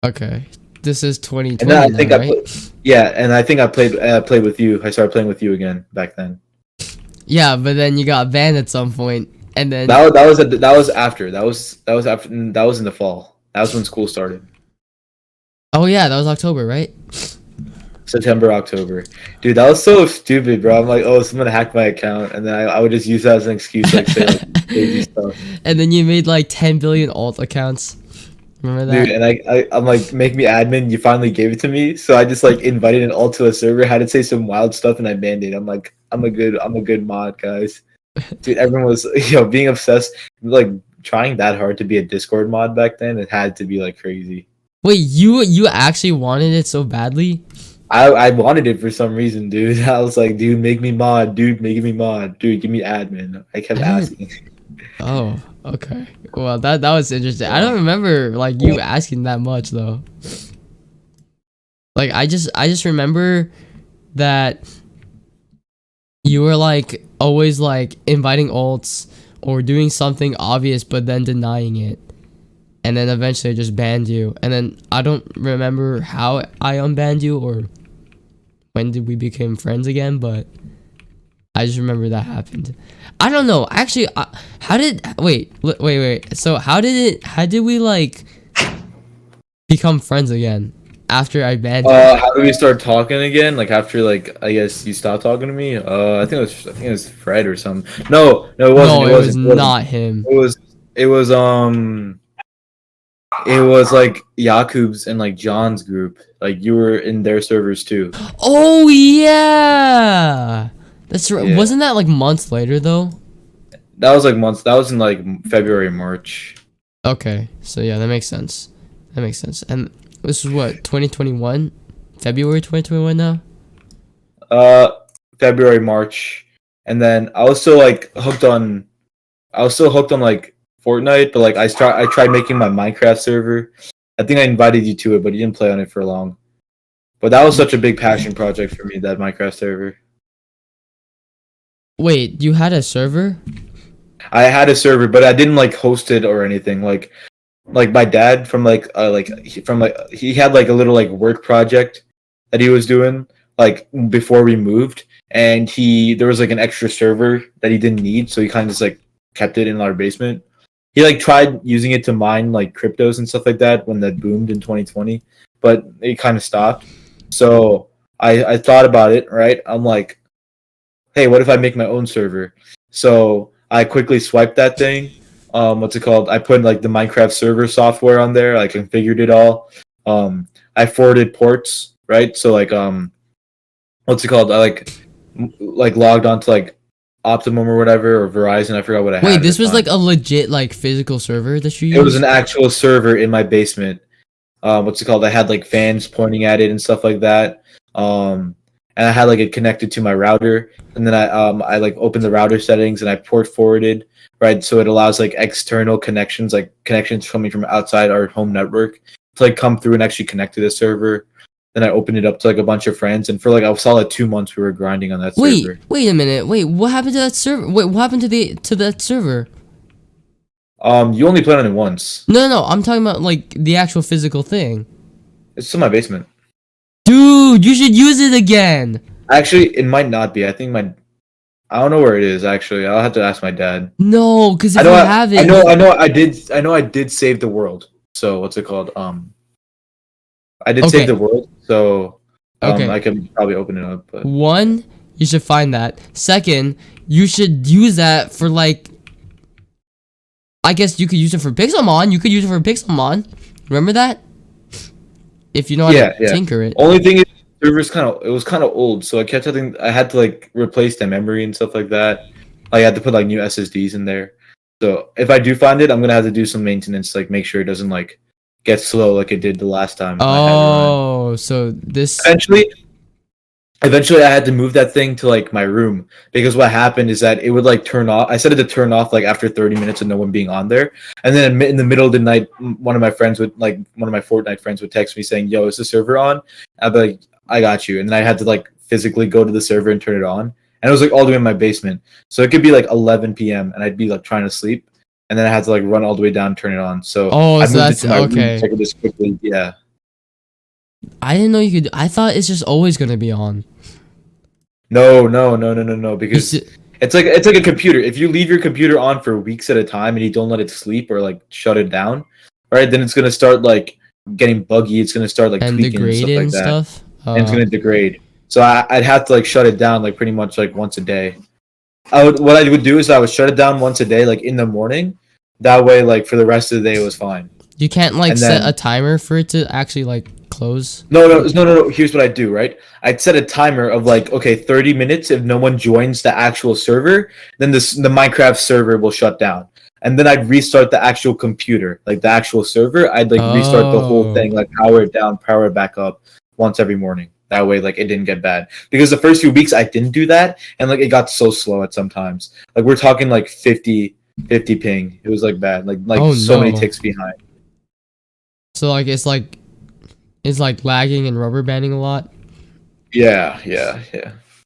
Okay. This is and then 2020 I now, think I right? played, yeah, and I think I played with you. I started playing with you again back then. Yeah, but then you got banned at some point, and then That was in the fall. That was when school started. oh yeah, that was October, right? September, October. Dude, that was so stupid, bro. I'm like, oh, someone hacked my account, and then I would just use that as an excuse, like say like crazy stuff. And then you made like 10 billion alt accounts. Remember that? Dude, and I'm like, make me admin. You finally gave it to me, so I just like invited an alt to a server, had to say some wild stuff, and I banned it. I'm like, I'm a good mod, guys. Dude, everyone was being obsessed, like trying that hard to be a Discord mod back then. It had to be like crazy. Wait, you actually wanted it so badly? I wanted it for some reason, dude. I was like, dude, make me mod, dude, make me mod, dude, give me admin. I kept asking. Oh, okay. Well, that was interesting. I don't remember like you asking that much though. Like I just remember that you were like always like inviting alts or doing something obvious but then denying it. And then eventually I just banned you. And then I don't remember how I unbanned you or when did we become friends again, but I just remember that happened. I don't know. Actually, how did wait. So how did we like become friends again after I banned you? How did we start talking again? Like after like I guess you stopped talking to me. I think it was Fred or something. No, it wasn't. No, It it was wasn't. not him. It was like Jakub's and like John's group. Like you were in their servers too. Oh yeah. That's right. Yeah. Wasn't that like months later though? That was like months. That was in like February, March. Okay. So yeah, that makes sense. That makes sense. And this is what, 2021? February 2021 now? February, March, and then I was still hooked on like Fortnite, but like I tried making my Minecraft server. I think I invited you to it, but you didn't play on it for long. But that was such a big passion project for me, that Minecraft server. Wait, you had a server? I had a server, but I didn't like host it or anything. Like my dad he had like a little like work project that he was doing like before we moved, and there was like an extra server that he didn't need, so he kind of just like kept it in our basement. He like tried using it to mine like cryptos and stuff like that when that boomed in 2020, but it kind of stopped. So I thought about it, right? I'm like, hey, what if I make my own server? So I quickly swiped that thing. What's it called? I put like the Minecraft server software on there. I configured it all. I forwarded ports, right? So like what's it called? I like logged onto like Optimum or whatever, or Verizon. I forgot what I had. Wait, this was like a legit like physical server that you used? It was an actual server in my basement. What's it called? I had like fans pointing at it and stuff like that. And I had like it connected to my router, and then I like opened the router settings and I port forwarded, right? So it allows like external connections, like connections coming from outside our home network, to like come through and actually connect to the server. Then I opened it up to like a bunch of friends, and for like a solid 2 months we were grinding on that server. Wait a minute. Wait, what happened to that server? Wait, what happened to that server? You only played on it once. No, I'm talking about like the actual physical thing. It's still my basement. Dude, you should use it again. Actually, it might not be. I don't know where it is. Actually, I'll have to ask my dad. No, because if I know you have it, I know I did save the world. So what's it called? I did save the world. So I can probably open it up. But one, you should find that. Second, you should use that for like. I guess you could use it for Pixelmon. You could use it for Pixelmon. Remember that? If you know how to tinker it. Only thing is, the server's it was kind of old, so I kept having I had to like replace the memory and stuff like that. I had to put like new SSDs in there. So if I do find it, I'm gonna have to do some maintenance, like make sure it doesn't like get slow like it did the last time. Oh, so this Eventually I had to move that thing to like my room, because what happened is that it would like turn off. I set it to turn off like after 30 minutes of no one being on there. And then in the middle of the night, one of my Fortnite friends would text me saying, "Yo, is the server on?" I'd be like, "I got you." And then I had to like physically go to the server and turn it on. And it was like all the way in my basement. So it could be like 11 p.m. and I'd be like trying to sleep. And then I had to like run all the way down and turn it on. So I moved it to my room to check it this quickly. Yeah. I didn't know you could. I thought it's just always gonna be on. No. Because it's like a computer. If you leave your computer on for weeks at a time and you don't let it sleep or like shut it down, right? Then it's gonna start like getting buggy. It's gonna start like and tweaking and stuff like that. and it's gonna degrade. So I'd have to like shut it down like pretty much like once a day. What I would do is I would shut it down once a day, like in the morning. That way, like for the rest of the day, it was fine. You can't like And set then a timer for it to actually like close. no. Here's what I do, right? I'd set a timer of like, okay, 30 minutes. If no one joins the actual server, then the Minecraft server will shut down. And then I'd restart the actual computer, like the actual server. I'd like restart the whole Oh. thing, like power it down, power it back up once every morning. That way, like it didn't get bad. Because the first few weeks I didn't do that, and like it got so slow at sometimes. Like we're talking like 50 ping. It was like bad, like Oh so many no. ticks behind. So like it's like lagging and rubber banding a lot. Yeah.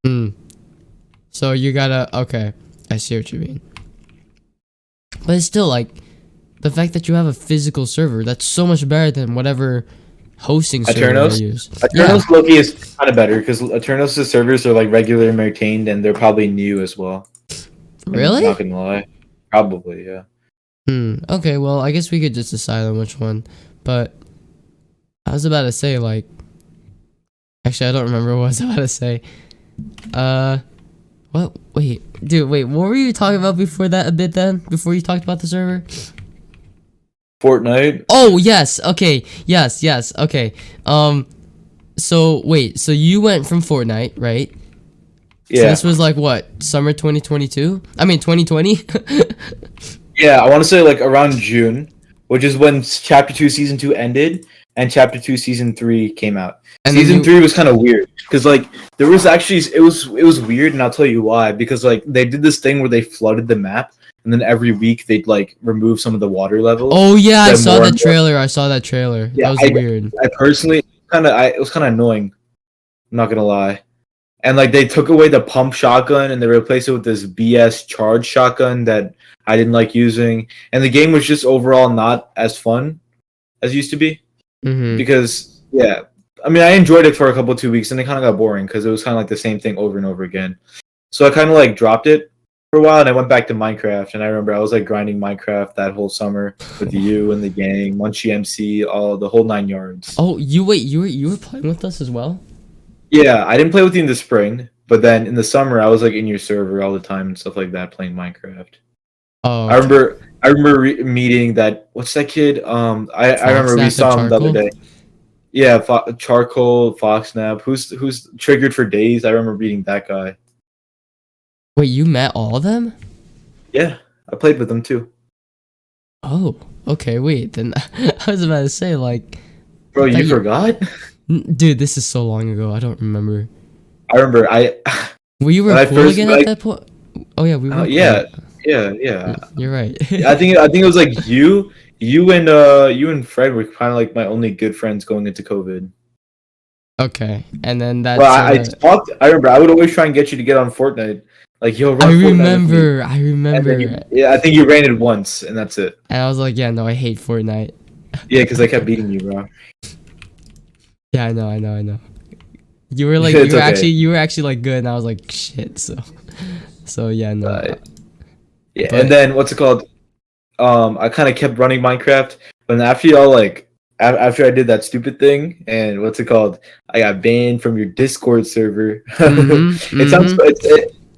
Hmm. So you gotta okay. I see what you mean. But it's still like the fact that you have a physical server, that's so much better than whatever hosting server Eternos? they use. Yeah. Eternos Loki is kind of better because Eternos' servers are like regularly maintained and they're probably new as well. I'm Really? not gonna lie. Probably, yeah. Okay, well I guess we could just decide on which one. But I was about to say like actually I don't remember what I was about to say. What wait, what were you talking about before that a bit then? Before you talked about the server? Fortnite. Oh yes, okay. Yes, okay. So wait, so you went from Fortnite, right? So Yeah. this was like what, summer 2022? I mean 2020? Yeah, I want to say like around June, which is when Chapter 2 Season 2 ended and Chapter 2 Season 3 came out. And then Season you 3 was kind of weird because like there was actually it was weird, and I'll tell you why. Because like they did this thing where they flooded the map, and then every week they'd like remove some of the water levels. Oh yeah, I Then saw more that and more- trailer. I saw that trailer. Yeah, That was weird. I personally it was kind of annoying. I'm not gonna lie. And like they took away the pump shotgun and they replaced it with this BS charge shotgun that I didn't like using. And the game was just overall not as fun as it used to be. Mhm. Because yeah, I mean I enjoyed it for a couple 2 weeks and it kind of got boring because it was kind of like the same thing over and over again. So I kind of like dropped it for a while and I went back to Minecraft. And I remember I was like grinding Minecraft that whole summer with you and the gang, Munchie MC, all the whole 9 yards. Oh, you were playing with us as well? Yeah, I didn't play with you in the spring, but then in the summer I was like in your server all the time and stuff like that, playing Minecraft. Oh, I okay. remember meeting that what's that kid? I remember we Foxnap saw and him the other Charcoal? day. Yeah, Charcoal, Foxnap. Who's triggered for days? I remember meeting that guy. Wait, you met all of them? Yeah, I played with them too. Oh, okay, wait, then I was about to say like Bro, I thought you forgot? Dude, this is so long ago. I don't remember. I remember Were you when I cool first again at that point? Oh yeah, we were. yeah, cool. yeah. You're right. I think it was like you and Fred were kind of like my only good friends going into COVID. Okay, and then that's. Well, I talked. I remember I would always try and get you to get on Fortnite. Like, yo, run I Fortnite with me. remember. I And then remember. yeah, I think you ran it once, and that's it. And I was like, yeah, no, I hate Fortnite. Yeah, because I kept beating you, bro. Yeah, I know. You were like, It's okay. you were actually like good, and I was like, shit. So yeah, no. Yeah, But- and then what's it called? I kind of kept running Minecraft, but then after y'all like, after I did that stupid thing, and what's it called? I got banned from your Discord server. It sounds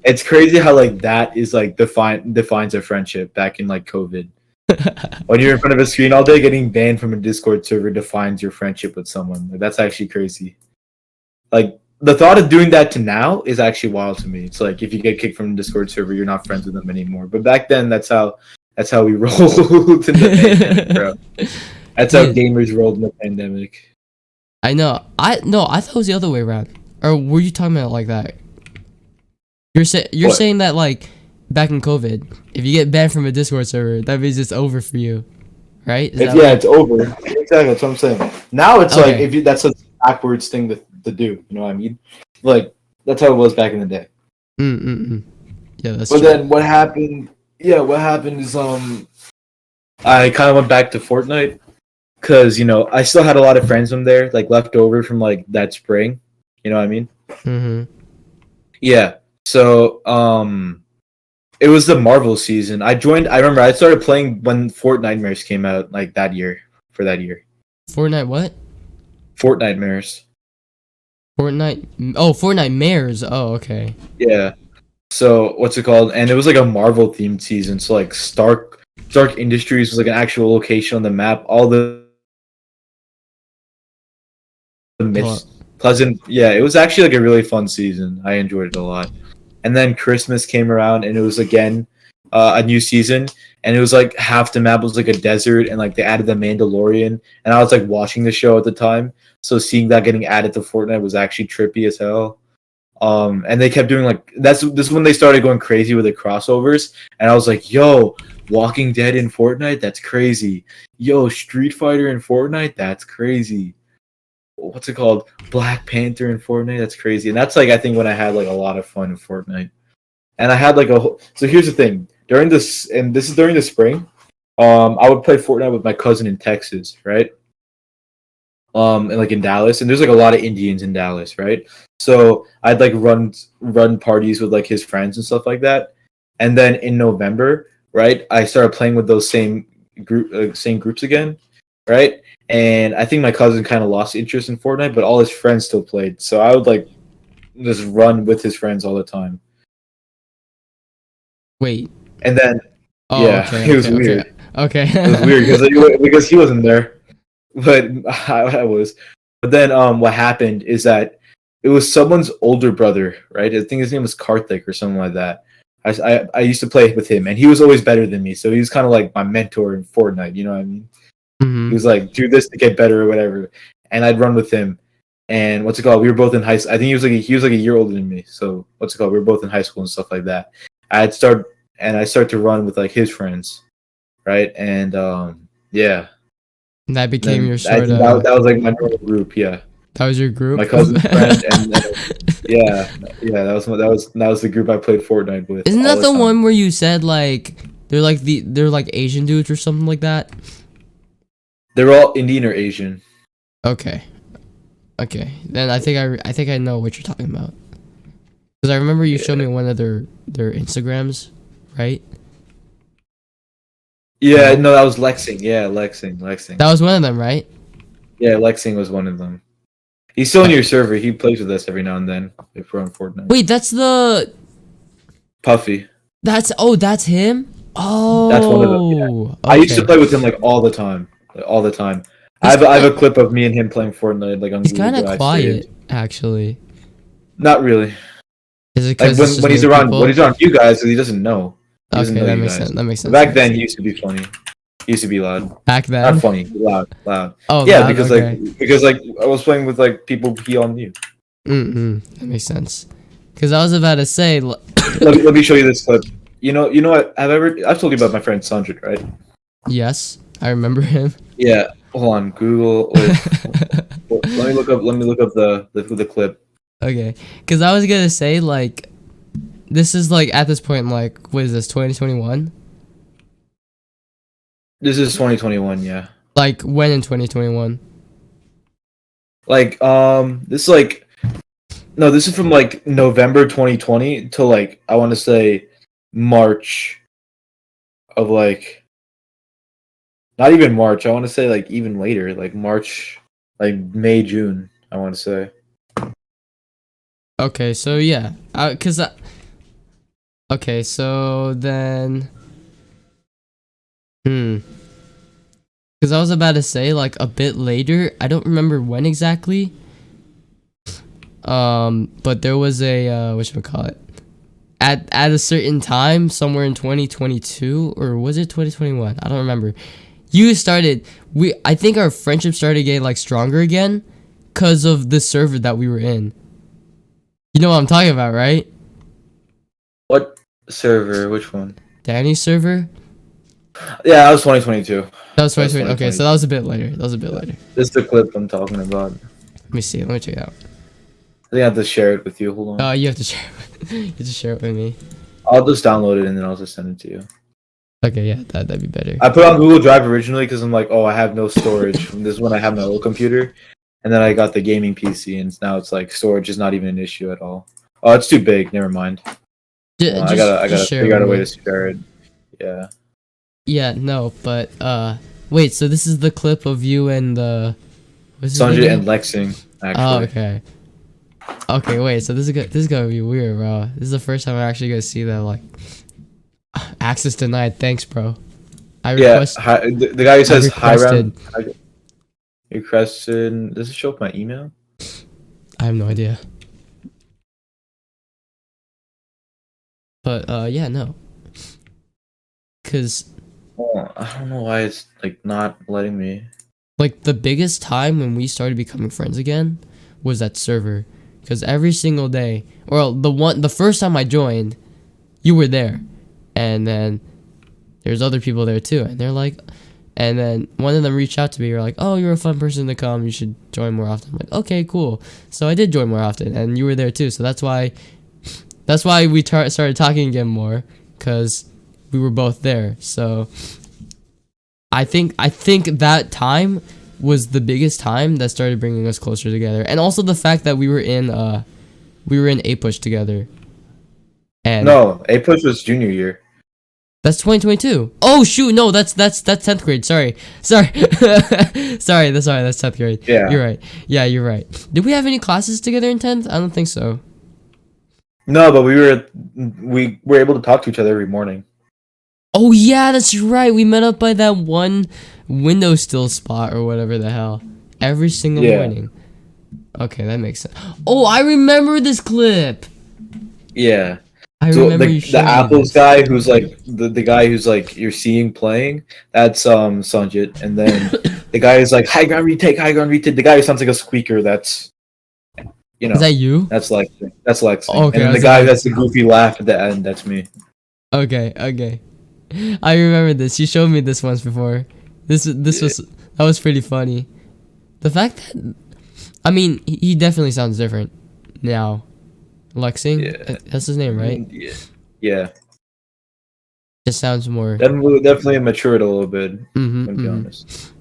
it's crazy how like that is like defines a friendship back in like COVID. When you're in front of a screen all day, getting banned from a Discord server defines your friendship with someone. Like, that's actually crazy. Like the thought of doing that to now is actually wild to me. It's like if you get kicked from a Discord server, you're not friends with them anymore. But back then, that's how we rolled in the pandemic, bro. That's how Yeah. gamers rolled in the pandemic. I know. I thought it was the other way around. Or were you talking about it like that? You're What? saying that like back in COVID, if you get banned from a Discord server, that means it's over for you, right? Is that Yeah, right? it's over. Exactly, that's what I'm saying. Now it's like Okay. that's a backwards thing to do. You know what I mean? Like that's how it was back in the day. Yeah, that's But true. then what happened? Yeah, what happened is I kind of went back to Fortnite because I still had a lot of friends from there, like left over from like that spring. You know what I mean? Yeah. So it was the Marvel season. I remember I started playing when Fortnite came out, like that year. For that year. Fortnite what? Fortnite. Fortnite. Oh, Fortnite Mares. Oh, okay. Yeah. So what's it called? And it was like a Marvel themed season. So like Stark Industries was like an actual location on the map. All the Hold myths, Pleasant. Yeah, it was actually like a really fun season. I enjoyed it a lot. And then Christmas came around, and it was again a new season, and it was like half the map was like a desert, and like they added the Mandalorian, and I was like watching the show at the time, so seeing that getting added to Fortnite was actually trippy as hell. And they kept doing like this is when they started going crazy with the crossovers, and I was like, yo, Walking Dead in Fortnite, that's crazy. Yo, Street Fighter in Fortnite, that's crazy. What's it called? Black Panther in Fortnite, that's crazy. And that's like I think when I had like a lot of fun in Fortnite. And I had like so here's the thing. During this and this is during the spring, I would play Fortnite with my cousin in Texas, right? And like in Dallas, and there's like a lot of Indians in Dallas, right? So I'd like run parties with like his friends and stuff like that. And then in November, right, I started playing with those same groups again, right? And I think my cousin kind of lost interest in Fortnite, but all his friends still played. So I would like just run with his friends all the time. Wait. And then Oh, yeah, okay, it was okay, okay, weird. okay. It was weird because he wasn't there, but I was. But then what happened is that it was someone's older brother, right? I think his name was Karthik or something like that. I used to play with him, and he was always better than me, so he was kind of like my mentor in Fortnite. You know what I mean? He hmm was like, "Do this to get better" or whatever, and I'd run with him. And what's it called? We were both in high school. I think he was like a year older than me. So what's it called? We were both in high school and stuff like that. I start to run with like his friends, right? And yeah. That became Then your I sort think of. that was like my normal group. Yeah, That was your group. my cousin's friend, and then, yeah, yeah, that was the group I played Fortnite with Isn't all that the the one time. where you said like they're like Asian dudes or something like that? They're all Indian or Asian. Okay, okay. Then I think I know what you're talking about because I remember you showed Yeah, me one of their Instagrams, right? yeah. No, No, that was Lexing. Yeah, Lexing. that was one of them, right? Yeah, Lexing was one of them. He's still in Uh, your server. He plays with us every now and then if we're on Fortnite. Wait, Puffy. that's him. That's one of them. Yeah. Oh, I used to okay. play with him like all the time, like all the time. He's I kind have of a clip of me and him playing Fortnite like on he's Google kind of Drive saved. quiet actually. Not really. Is it Like because it's just when he's new around people? You guys, 'cause he doesn't know. He doesn't Okay, know that you makes sense. guys. That makes But sense. That back makes then, he sense. used to be funny. He used to be loud. Back Not then. funny, loud. Oh, Yeah, loud. Okay. because like I was playing with like people he all knew. That makes sense. Because I was about to say, Let me show you this clip. You know what? I've told you about my friend Sanjit, right? yes, I remember him. Yeah. Hold on, Google. Let me look up the clip. Okay, because I was gonna say like, this is like at this point like, what is this 2021? This is 2021. Yeah. Like when in 2021? Like this is like no, this is from like November 2020 to like I want to say March of like not even March. I want to say like even later, like March, like May, June. I want to say. Okay, so yeah, okay, so then, hmm, because I was about to say like a bit later. I don't remember when exactly. But there was a whatchamacallit, at a certain time somewhere in 2022, or was it 2021? I don't remember. You started I think our friendship started getting like stronger again because of the server that we were in. You know what I'm talking about, right? What server? Which one? Danny's server. Yeah, that was 2022. That was That was 2020. Okay, so 2020. that was a bit later. That was a bit Yeah. later. This is the clip I'm talking about. Let me see. Let me check it out. I think I have to share it with you. Hold on. You have to share you have to share it with me. I'll just download it and then I'll just send it to you. Okay, yeah, that'd be better. I put it on Google Drive originally because I'm like, oh, I have no storage. This is when I have my old computer, and then I got the gaming PC, and now it's like storage is not even an issue at all. Oh, it's too big. Never mind. I Just gotta share it figure out a with way me. to share it. Yeah. Yeah, no, but wait, so this is the clip of you and what's his name Sanjay and again? Lexing Oh, actually. okay. Okay, wait. So this is gonna be weird, bro. This is the first time I'm actually gonna see that. Like, access denied. Thanks, bro. I Yeah, request. the guy who I says hi requested. round. Requested. Does it show up my email? I have no idea. But yeah, no. Cause Oh, I don't know why it's like not letting me. like the biggest time when we started becoming friends again was that server. Cause every single day, well, the first time I joined, you were there, and then there's other people there too, and they're like, and then one of them reached out to me. You're like, oh, you're a fun person to come. You should join more often. I'm like, okay, cool. So I did join more often, and you were there too. So that's why we started talking again more, cause we were both there. So I think that time was the biggest time that started bringing us closer together, and also the fact that we were in A Push together, and No, A push was junior year. that's 2022. Oh shoot, no, that's 10th grade. Sorry, sorry, that's 10th grade. Yeah. You're right. Yeah, you're right. Did we have any classes together in 10th? I don't think so. No, but we were able to talk to each other every morning. Oh yeah, that's right. We met up by that one windowsill spot or whatever the hell every single morning. Okay, that makes sense. Oh, I remember this clip. Yeah. I So remember you the showed me Apples this. guy who's like the guy who's like you're seeing playing, that's Sanjit. And then the guy is like high ground retake, high ground retake. The guy who sounds like a squeaker, that's Is that you? that's Lexing. That's Lexing. Okay, And I then the was guy about who to has the say. goofy laugh at the end, that's me. Okay, okay. I remember this. You showed me this once before. This was that was pretty funny. The fact that I mean, he definitely sounds different now. Lexing, Yeah. that's his name, right? Yeah. Yeah. Just sounds more. Definitely matured a little bit, Mm-hmm, to be mm-hmm. honest.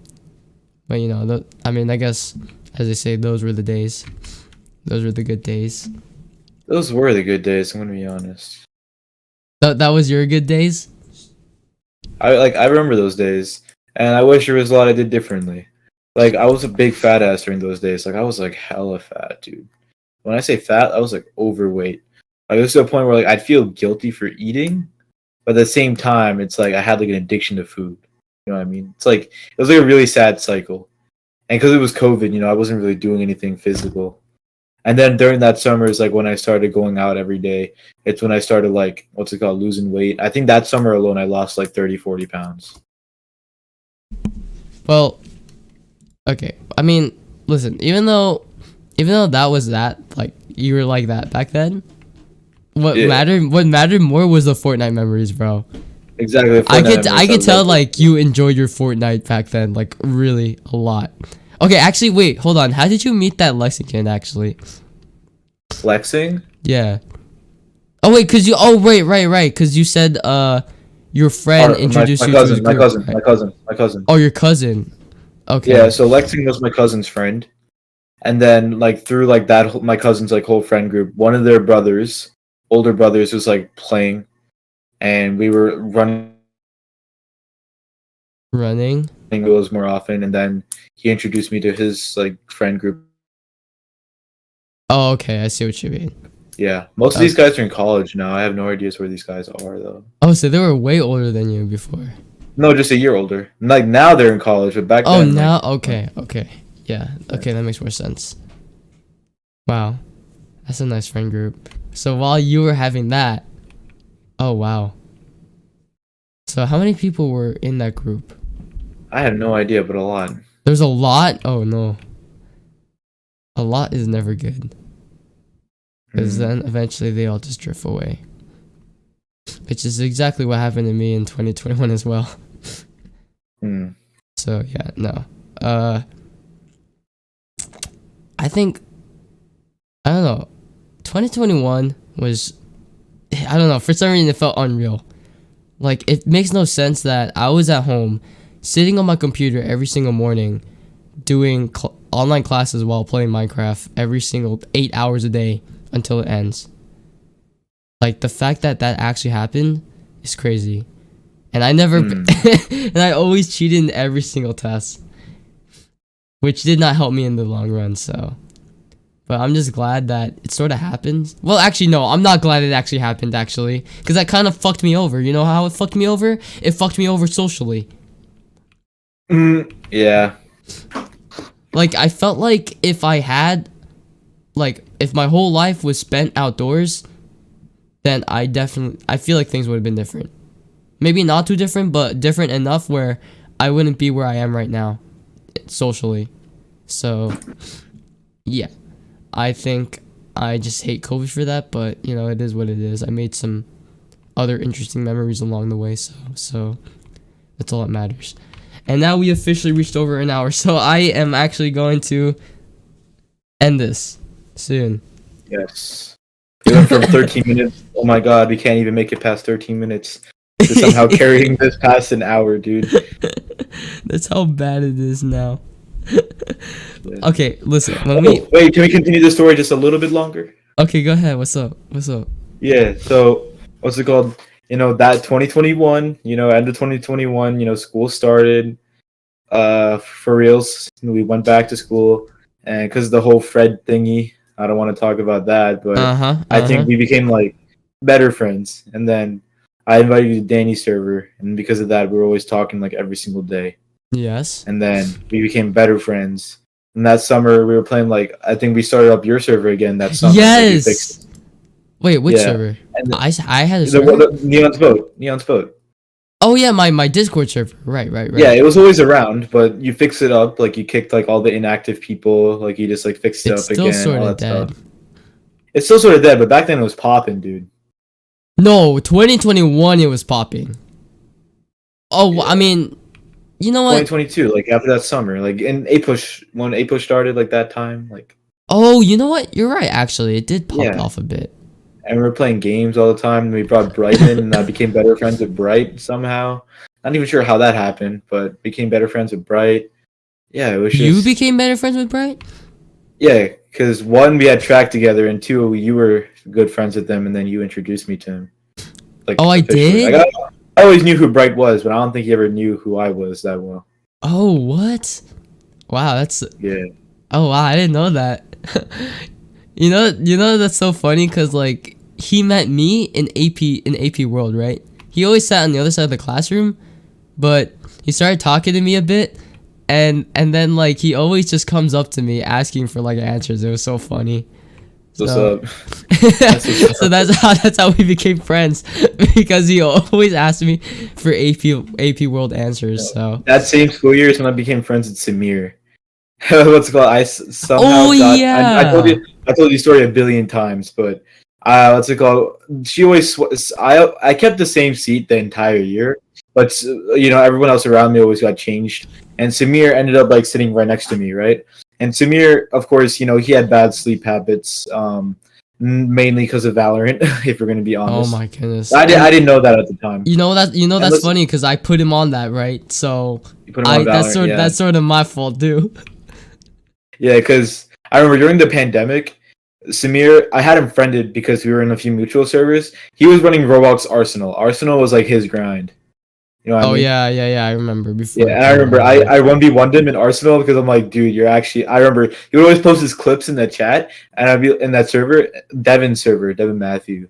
But you know, I mean, I guess as they say, those were the days. Those were the good days. Those were the good days, I'm gonna be honest. That was your good days. I remember those days, and I wish there was a lot I did differently. Like I was a big fat ass during those days. Like I was like hella fat, dude. When I say fat, I was like overweight. Like it was to a point where like I'd feel guilty for eating, but at the same time, it's like I had like an addiction to food. You know what I mean? It's like it was like a really sad cycle. And because it was COVID, I wasn't really doing anything physical. And then during that summer is like when I started going out every day. It's when I started like what's it called, losing weight. I think that summer alone I lost like 30, 40 pounds. Well, okay. I mean, listen. Even though that was that, like you were like that back then. What mattered more was the Fortnite memories, bro. Exactly. I could tell like you enjoyed your Fortnite back then, like really a lot. Okay, actually, wait, hold on. How did you meet that Lexington? Actually, flexing. yeah. Oh wait, cause you. Oh wait, right. Cause you said your friend introduced you to his group. My cousin. Oh, your cousin. Okay. Yeah. So Lexing was my cousin's friend, and then like through like that, my cousin's like whole friend group. One of their brothers, older brothers, was like playing, and we were running goes more often, and then he introduced me to his like friend group. Oh, okay. I see what you mean. Yeah, most of these guys are in college now. I have no idea where these guys are though. Oh, so they were way older than you before. No, just a year older. Like now they're in college, but back then. Oh, now okay. Yeah. Okay, that makes more sense. Wow, that's a nice friend group. So while you were having that, oh wow. So how many people were in that group? I have no idea, but a lot. There's a lot. Oh no. A lot is never good. Because then eventually they all just drift away. Which is exactly what happened to me in 2021 as well. So yeah, no. I think, I don't know. 2021 was, I don't know, for some reason it felt unreal. Like, it makes no sense that I was at home, sitting on my computer every single morning, doing online classes while playing Minecraft every single 8 hours a day until it ends. Like, the fact that that actually happened is crazy. And I never, and I always cheated in every single test, which did not help me in the long run, so. But I'm just glad that it sort of happened. Well, actually, no, I'm not glad it actually happened, actually. Because that kind of fucked me over. You know how it fucked me over? It fucked me over socially. Yeah. Like, I felt like if I had, like, if my whole life was spent outdoors, then I feel like things would have been different. Maybe not too different, but different enough where I wouldn't be where I am right now, socially. So, yeah. I think I just hate COVID for that, but, you know, it is what it is. I made some other interesting memories along the way, so that's all that matters. And now we officially reached over an hour, so I am actually going to end this soon. Yes. We went from 13 minutes. Oh my god, we can't even make it past 13 minutes. To somehow carrying this past an hour, dude. That's how bad it is now. Yeah. Okay, listen. Wait, can we continue the story just a little bit longer? Okay, go ahead. What's up? Yeah, so what's it called? You know, that 2021, you know, end of 2021, you know, school started. For reals, we went back to school, and because the whole Fred thingy, I don't want to talk about that, but I think we became like better friends. And then I invited you to Danny's server, and because of that, we were always talking like every single day. Yes. And then we became better friends. And that summer, we were playing like I think we started up your server again that summer. Yes. Wait, which server? And I had a server. Neon's boat. Oh yeah, my Discord server. Right. Yeah, it was always around, but you fixed it up. Like you kicked like all the inactive people. Like you just like fixed it up again. It's still sort all of that dead. Stuff. It's still sort of dead, but back then it was popping, dude. No, 2021 it was popping. Oh, yeah. I mean, you know what? 2022, like after that summer, like in when A push started, like that time, like. Oh, you know what? You're right. Actually, it did pop off a bit. And we were playing games all the time. And we brought Bright in, and I became better friends with Bright somehow. Not even sure how that happened, but became better friends with Bright. Yeah, it was just... You became better friends with Bright? Yeah, because one, we had track together, and two, you were good friends with them, and then you introduced me to him. Like, I did? I always knew who Bright was, but I don't think he ever knew who I was that well. Oh, what? Wow, that's... Yeah. Oh, wow, I didn't know that. You know that's so funny, because, like, he met me in AP World, right? He always sat on the other side of the classroom, but he started talking to me a bit, and then like he always just comes up to me asking for like answers. It was so funny. What's up? So that's how we became friends, because he always asked me for AP World answers. So that same school year is when I became friends with Samir. What's it called? I somehow I told you the story a billion times, but what's it called? She always I kept the same seat the entire year, but you know everyone else around me always got changed, and Samir ended up like sitting right next to me, right? And Samir, of course, you know he had bad sleep habits, mainly because of Valorant. If we're gonna be honest. Oh my goodness! I didn't know that at the time. That's funny because I put him on that, right? So that's sort of my fault too. Yeah, because I remember during the pandemic, Samir, I had him friended because we were in a few mutual servers. He was running Roblox Arsenal. Arsenal was like his grind. You know what I mean? Yeah, I remember before. Yeah, and I remember I 1v1'd him in Arsenal because I'm like, dude, you're actually... I remember he would always post his clips in the chat, and I'd be in that server, Devin Matthew.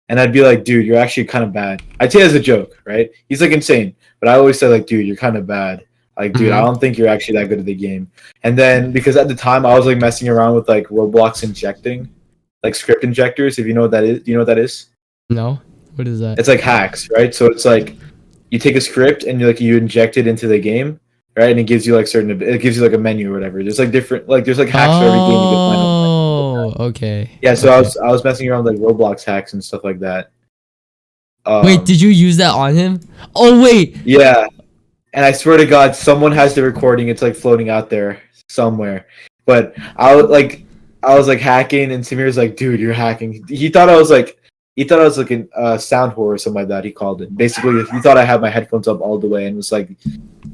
And I'd be like, dude, you're actually kind of bad. I'd say it as a joke, right? He's like insane. But I always said like, dude, you're kind of bad. Like, dude, I don't think you're actually that good at the game. And then, because at the time, I was, like, messing around with, like, Roblox injecting. Like, script injectors, if you know what that is. Do you know what that is? No? What is that? It's, like, hacks, right? So, it's, like, you take a script and, you inject it into the game, right? And it gives you, like, it gives you, like, a menu or whatever. There's, like, different, like, there's, like, hacks for every game you can find. Oh, okay. Yeah, so okay. I was messing around with, like, Roblox hacks and stuff like that. Wait, did you use that on him? Oh, wait! Yeah. And I swear to God, someone has the recording. It's like floating out there somewhere. But I was like hacking, and Samir's like, "Dude, you're hacking." He thought I was like a sound whore or something like that. He called it. Basically, he thought I had my headphones up all the way and was like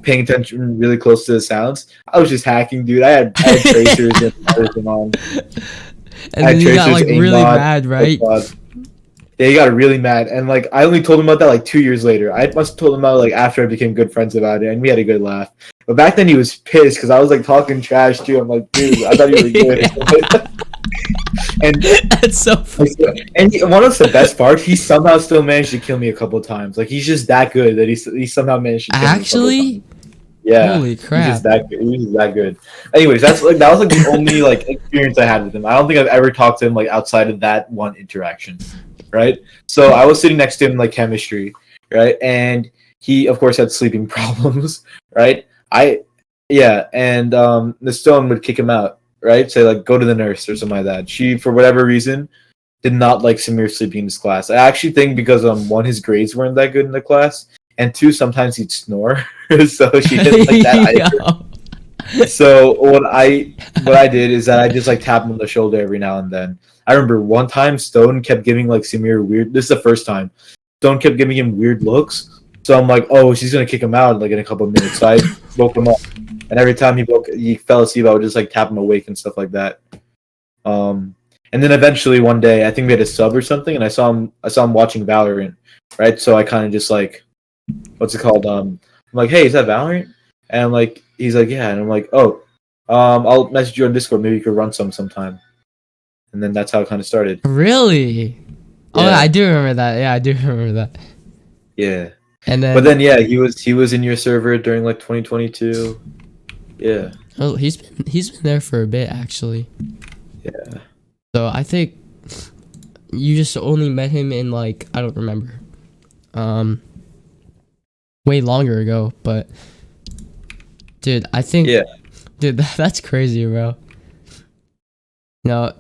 paying attention really close to the sounds. I was just hacking, dude. I had tracers and everything on. And then you got like really mad, right? Yeah, he got really mad, and like I only told him about that like 2 years later. I must have told him about like after I became good friends about it, and we had a good laugh. But back then he was pissed because I was like talking trash too. I'm like, dude, I thought you were good. And That's so funny. and one of the best parts, he somehow still managed to kill me a couple of times. Like he's just that good that he somehow managed to kill me a couple of Actually, times. Yeah, holy he's just crap. that good. He's just that good. Anyways, that was like the only like experience I had with him. I don't think I've ever talked to him like outside of that one interaction, right? So I was sitting next to him in like chemistry, right? And he of course had sleeping problems, right? And the stone would kick him out, right? Say like go to the nurse or something like that. She for whatever reason did not like Samir sleeping in his class. I actually think because one, his grades weren't that good in the class, and two, sometimes he'd snore, so she didn't like that either. Yo. So what I did is that I just like tap him on the shoulder every now and then. I remember one time Stone kept giving like Samir weird. This is the first time Stone kept giving him weird looks. So I'm like, oh, she's gonna kick him out like in a couple of minutes. So I woke him up, and every time he fell asleep, I would just like tap him awake and stuff like that. And then eventually one day, I think we had a sub or something, and I saw him watching Valorant, right? So I kind of just like, what's it called? I'm like, hey, is that Valorant? And I'm like, he's like, yeah, and I'm like, oh, I'll message you on Discord. Maybe you could run sometime. And then that's how it kind of started. Really? Oh, Yeah, I do remember that. Yeah, I do remember that. yeah. And But then, then yeah, he was in your server during like 2022. Yeah, oh, he's been there for a bit actually. yeah. So I think you just only met him in like I don't remember, way longer ago. But dude, I think, Yeah. dude, that's crazy, bro. No,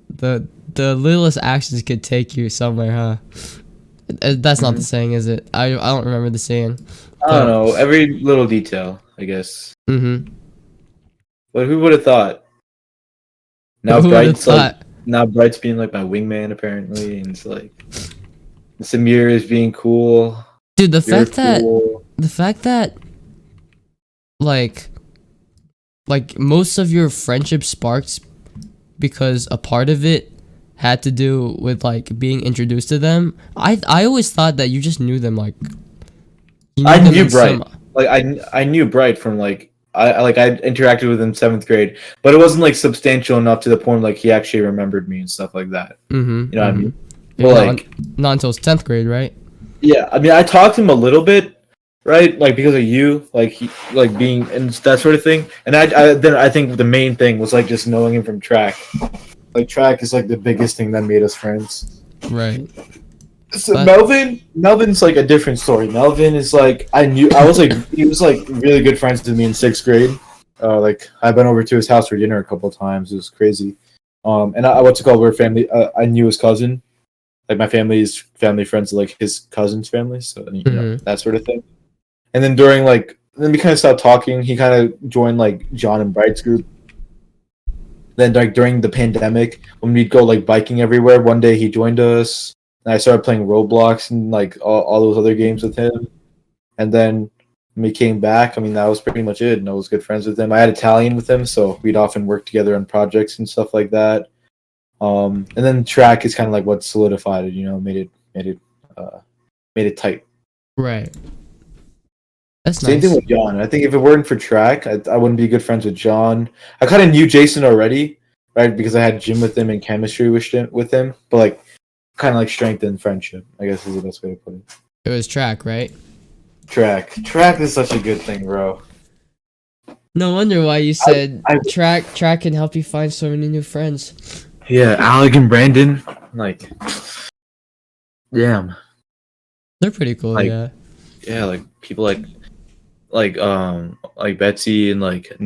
the littlest actions could take you somewhere, huh? That's not the saying, is it? I don't remember the saying. I don't know. Every little detail, I guess. Mm-hmm. But who would have thought? Now Who would have Bright's like thought? now Bright's being like my wingman apparently, and it's like Samir is being cool. Dude, the You're fact that cool. the fact that like most of your friendship sparks because a part of it had to do with like being introduced to them. I always thought that you just knew them, like you I knew them knew in Bright. some. Like I knew Bright from like I interacted with him 7th grade, but it wasn't like substantial enough to the point like he actually remembered me and stuff like that. Mm-hmm. You know what I Mm-hmm. mean? But like Not until 10th grade, right? yeah, I mean I talked to him a little bit, right? Like because of you, like he like being and that sort of thing. And then I think the main thing was like just knowing him from track. Like track is like the biggest thing that made us friends. Right. So But Melvin's like a different story. Melvin is like I was like he was like really good friends with me in 6th grade. Like I've been over to his house for dinner a couple of times. It was crazy. And what's it called? We're family. I knew his cousin. Like my family's family friends, like his cousin's family. So you know mhm. that sort of thing. And then during like then we kind of stopped talking. He kind of joined like John and Bright's group. Then like during the pandemic, when we'd go like biking everywhere, one day he joined us. And I started playing Roblox and like all those other games with him. And then when we came back, I mean that was pretty much it. And I was good friends with him. I had Italian with him, so we'd often work together on projects and stuff like that. And then track is kind of like what solidified it. You know, uh, made it tight. Right. That's Same thing nice. with John. I think if it weren't for track, I wouldn't be good friends with John. I kind of knew Jason already, right? Because I had gym with him and chemistry with him. But like, kind of like strengthened friendship, I guess is the best way to put it. It was track, right? Track is such a good thing, bro. No wonder why you said I track can help you find so many new friends. yeah, Alec and Brandon, like, damn, They're pretty cool, like yeah. yeah, like people like Betsy and like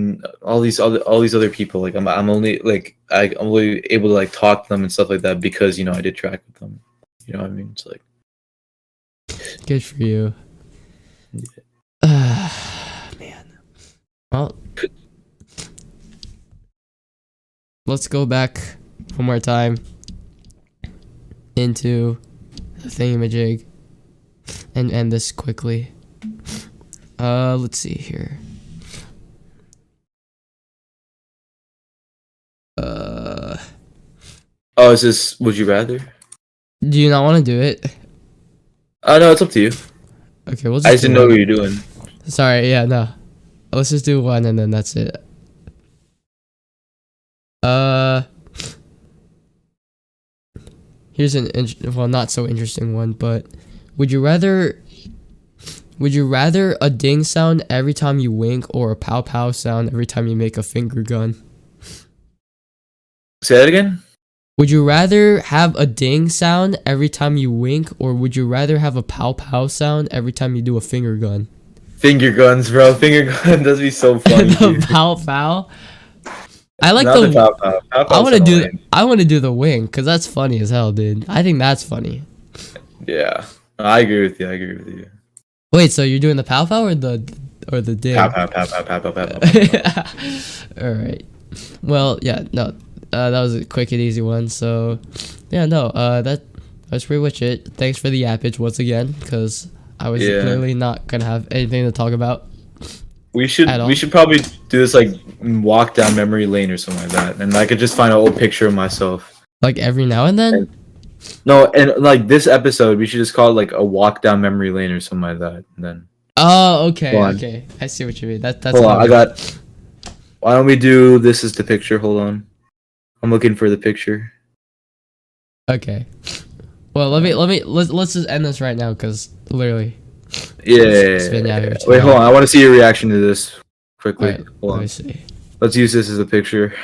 all these other people. Like I'm only like I'm only able to like talk to them and stuff like that because you know I did track with them. You know what I mean? It's like Good for you. Man. Well, let's go back one more time into the thingamajig and end this quickly. Let's see here. oh, is this Would You Rather? Do you not want to do it? Oh no, it's up to you. Okay, we'll I just just do didn't know one. what you're doing. Sorry, yeah, no. Let's just do one and then that's it. Uh, Here's well, not so interesting one, but would you rather a ding sound every time you wink or a pow pow sound every time you make a finger gun? Say that again. Would you rather have a ding sound every time you wink, or would you rather have a pow pow sound every time you do a finger gun? Finger guns, bro. Finger gun does be so funny. The pow pow. I like Not the pow pow. Pow I want to do. annoying. I want to do the wink because that's funny as hell, dude. I think that's funny. Yeah, I agree with you. I agree with you. Wait, so you're doing the pow pow or the ding? Pow pow pow pow pow pow pow. Pow. All right. Well, yeah, no, that was a quick and easy one. So, yeah, no, that's pretty much it. Thanks for the yappage once again, because I was clearly not gonna have anything to talk about. We should probably do this like walk down memory lane or something like that, and I could just find an old picture of myself. Like every now and then. No, and like this episode, we should just call it like a walk down memory lane or something like that. And then. Oh, okay, okay. I see what you mean. That's. Hold on, Why don't we do this as the picture? Hold on, I'm looking for the picture. Okay. Well, let's just end this right now, because literally. Yeah. Wait, hold on. I want to see your reaction to this quickly. Right, hold on. let me see. Let's use this as a picture.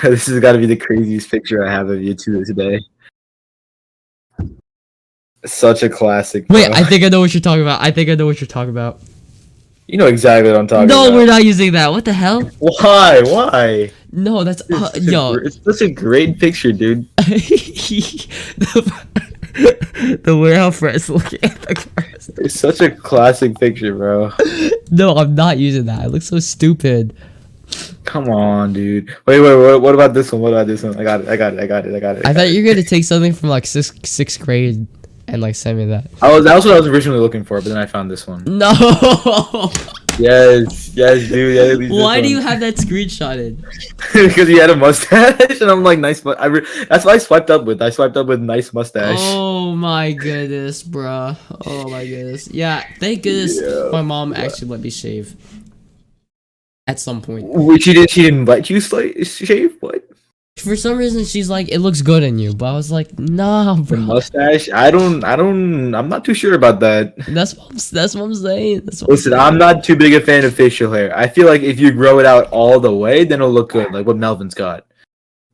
This has got to be the craziest picture I have of you today. Such a classic. Wait, I think I know what you're talking about. You know exactly what I'm talking about. No, we're not using that. What the hell? Why? Why? No, that's yo. It's such a great picture, dude. The warehouse friends looking at the cars. It's such a classic picture, bro. No, I'm not using that. It looks so stupid. Come on, dude. Wait. What about this one? I got it. I thought you were gonna take something from like sixth grade and like send me that. That was what I was originally looking for, but then I found this one. No. Yes, dude. Yeah, why do you have that screenshotted? Because he had a mustache, and I'm like, nice. That's what I swiped up with. I swiped up with nice mustache. Oh my goodness, bruh. Oh my goodness. Yeah, thank goodness my mom actually let me shave. At some point. Which she didn't let you shave? What? For some reason, she's like, it looks good on you, but I was like, nah, bro. The mustache? I'm not too sure about that. That's what I'm saying. Listen, I'm not too big a fan of facial hair. I feel like if you grow it out all the way, then it'll look good, like what Melvin's got.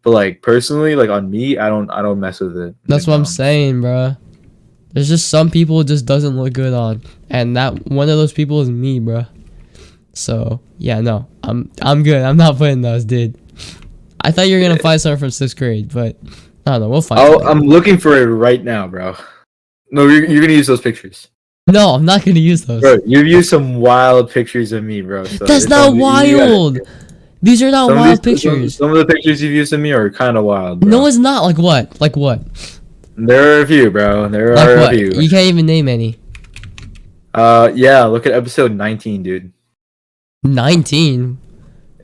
But like personally, like on me, I don't mess with it. That's what I'm saying, bro. There's just some people it just doesn't look good on, and that one of those people is me, bro. So yeah, no, I'm good. I'm not putting those, dude. I thought you were gonna find something from 6th grade, but I don't know. We'll find. Oh, I'm looking for it right now, bro. No, you're gonna use those pictures. No, I'm not gonna use those. Bro, you've used some wild pictures of me, bro. So that's not wild. These are not wild pictures. Some of the pictures you've used of me are kind of wild, bro. No, it's not. Like what? Like what? There are a few, bro. There are a few. You can't even name any. Yeah. Look at episode 19, dude. 19.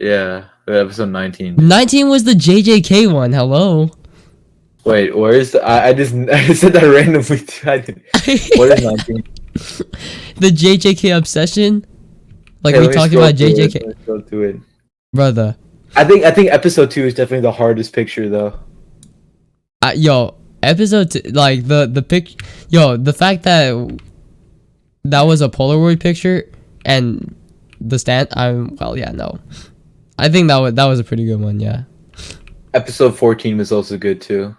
Yeah. Episode 19. 19 was the JJK one. Hello. Wait, where is the? I said that randomly. What is 19? The JJK obsession. Like we talked about JJK. Let's go to it, brother. I think episode 2 is definitely the hardest picture though. Yo, episode 2, like the pic. Yo, the fact that was a Polaroid picture and the stand. No. I think that was a pretty good one, yeah. Episode 14 was also good too.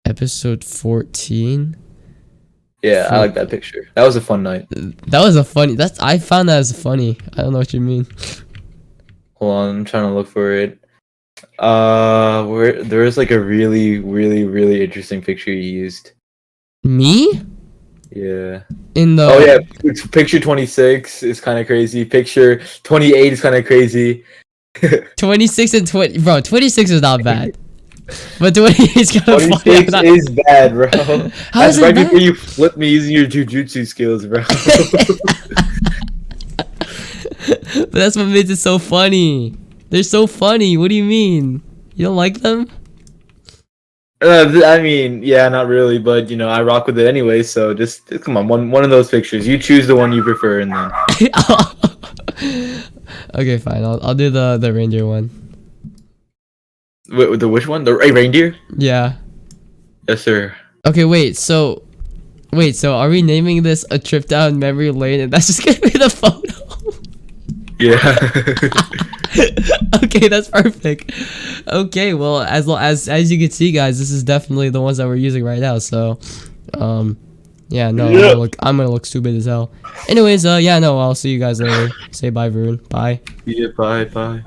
Episode 14? Yeah, I like that picture. That was a fun night. That was a funny. I found that as funny. I don't know what you mean. Hold on, I'm trying to look for it. There is like a really, really, really interesting picture you used. Me? Yeah. Oh yeah, picture 26 is kind of crazy. Picture 28 is kind of crazy. 26 and 20, bro. 26 is not bad, but 28 is kind of 26 is bad, bro. That's right before you flip me using your jujutsu skills, bro. But that's what makes it so funny. They're so funny. What do you mean? You don't like them? I mean, yeah, not really, but you know, I rock with it anyway. So just come on, one of those pictures. You choose the one you prefer, and then. Okay, fine. I'll do the reindeer one. Wait, the which one? The reindeer? Yeah. Yes, sir. Okay, so are we naming this a trip down memory lane, and that's just gonna be the photo? Yeah. Okay, that's perfect. Okay, well, as you can see, guys, this is definitely the ones that we're using right now. So, yeah, no, Yep. I'm gonna look stupid as hell. Anyways, yeah, no, I'll see you guys later. Say bye, Varun. Bye. Yeah. Bye. Bye.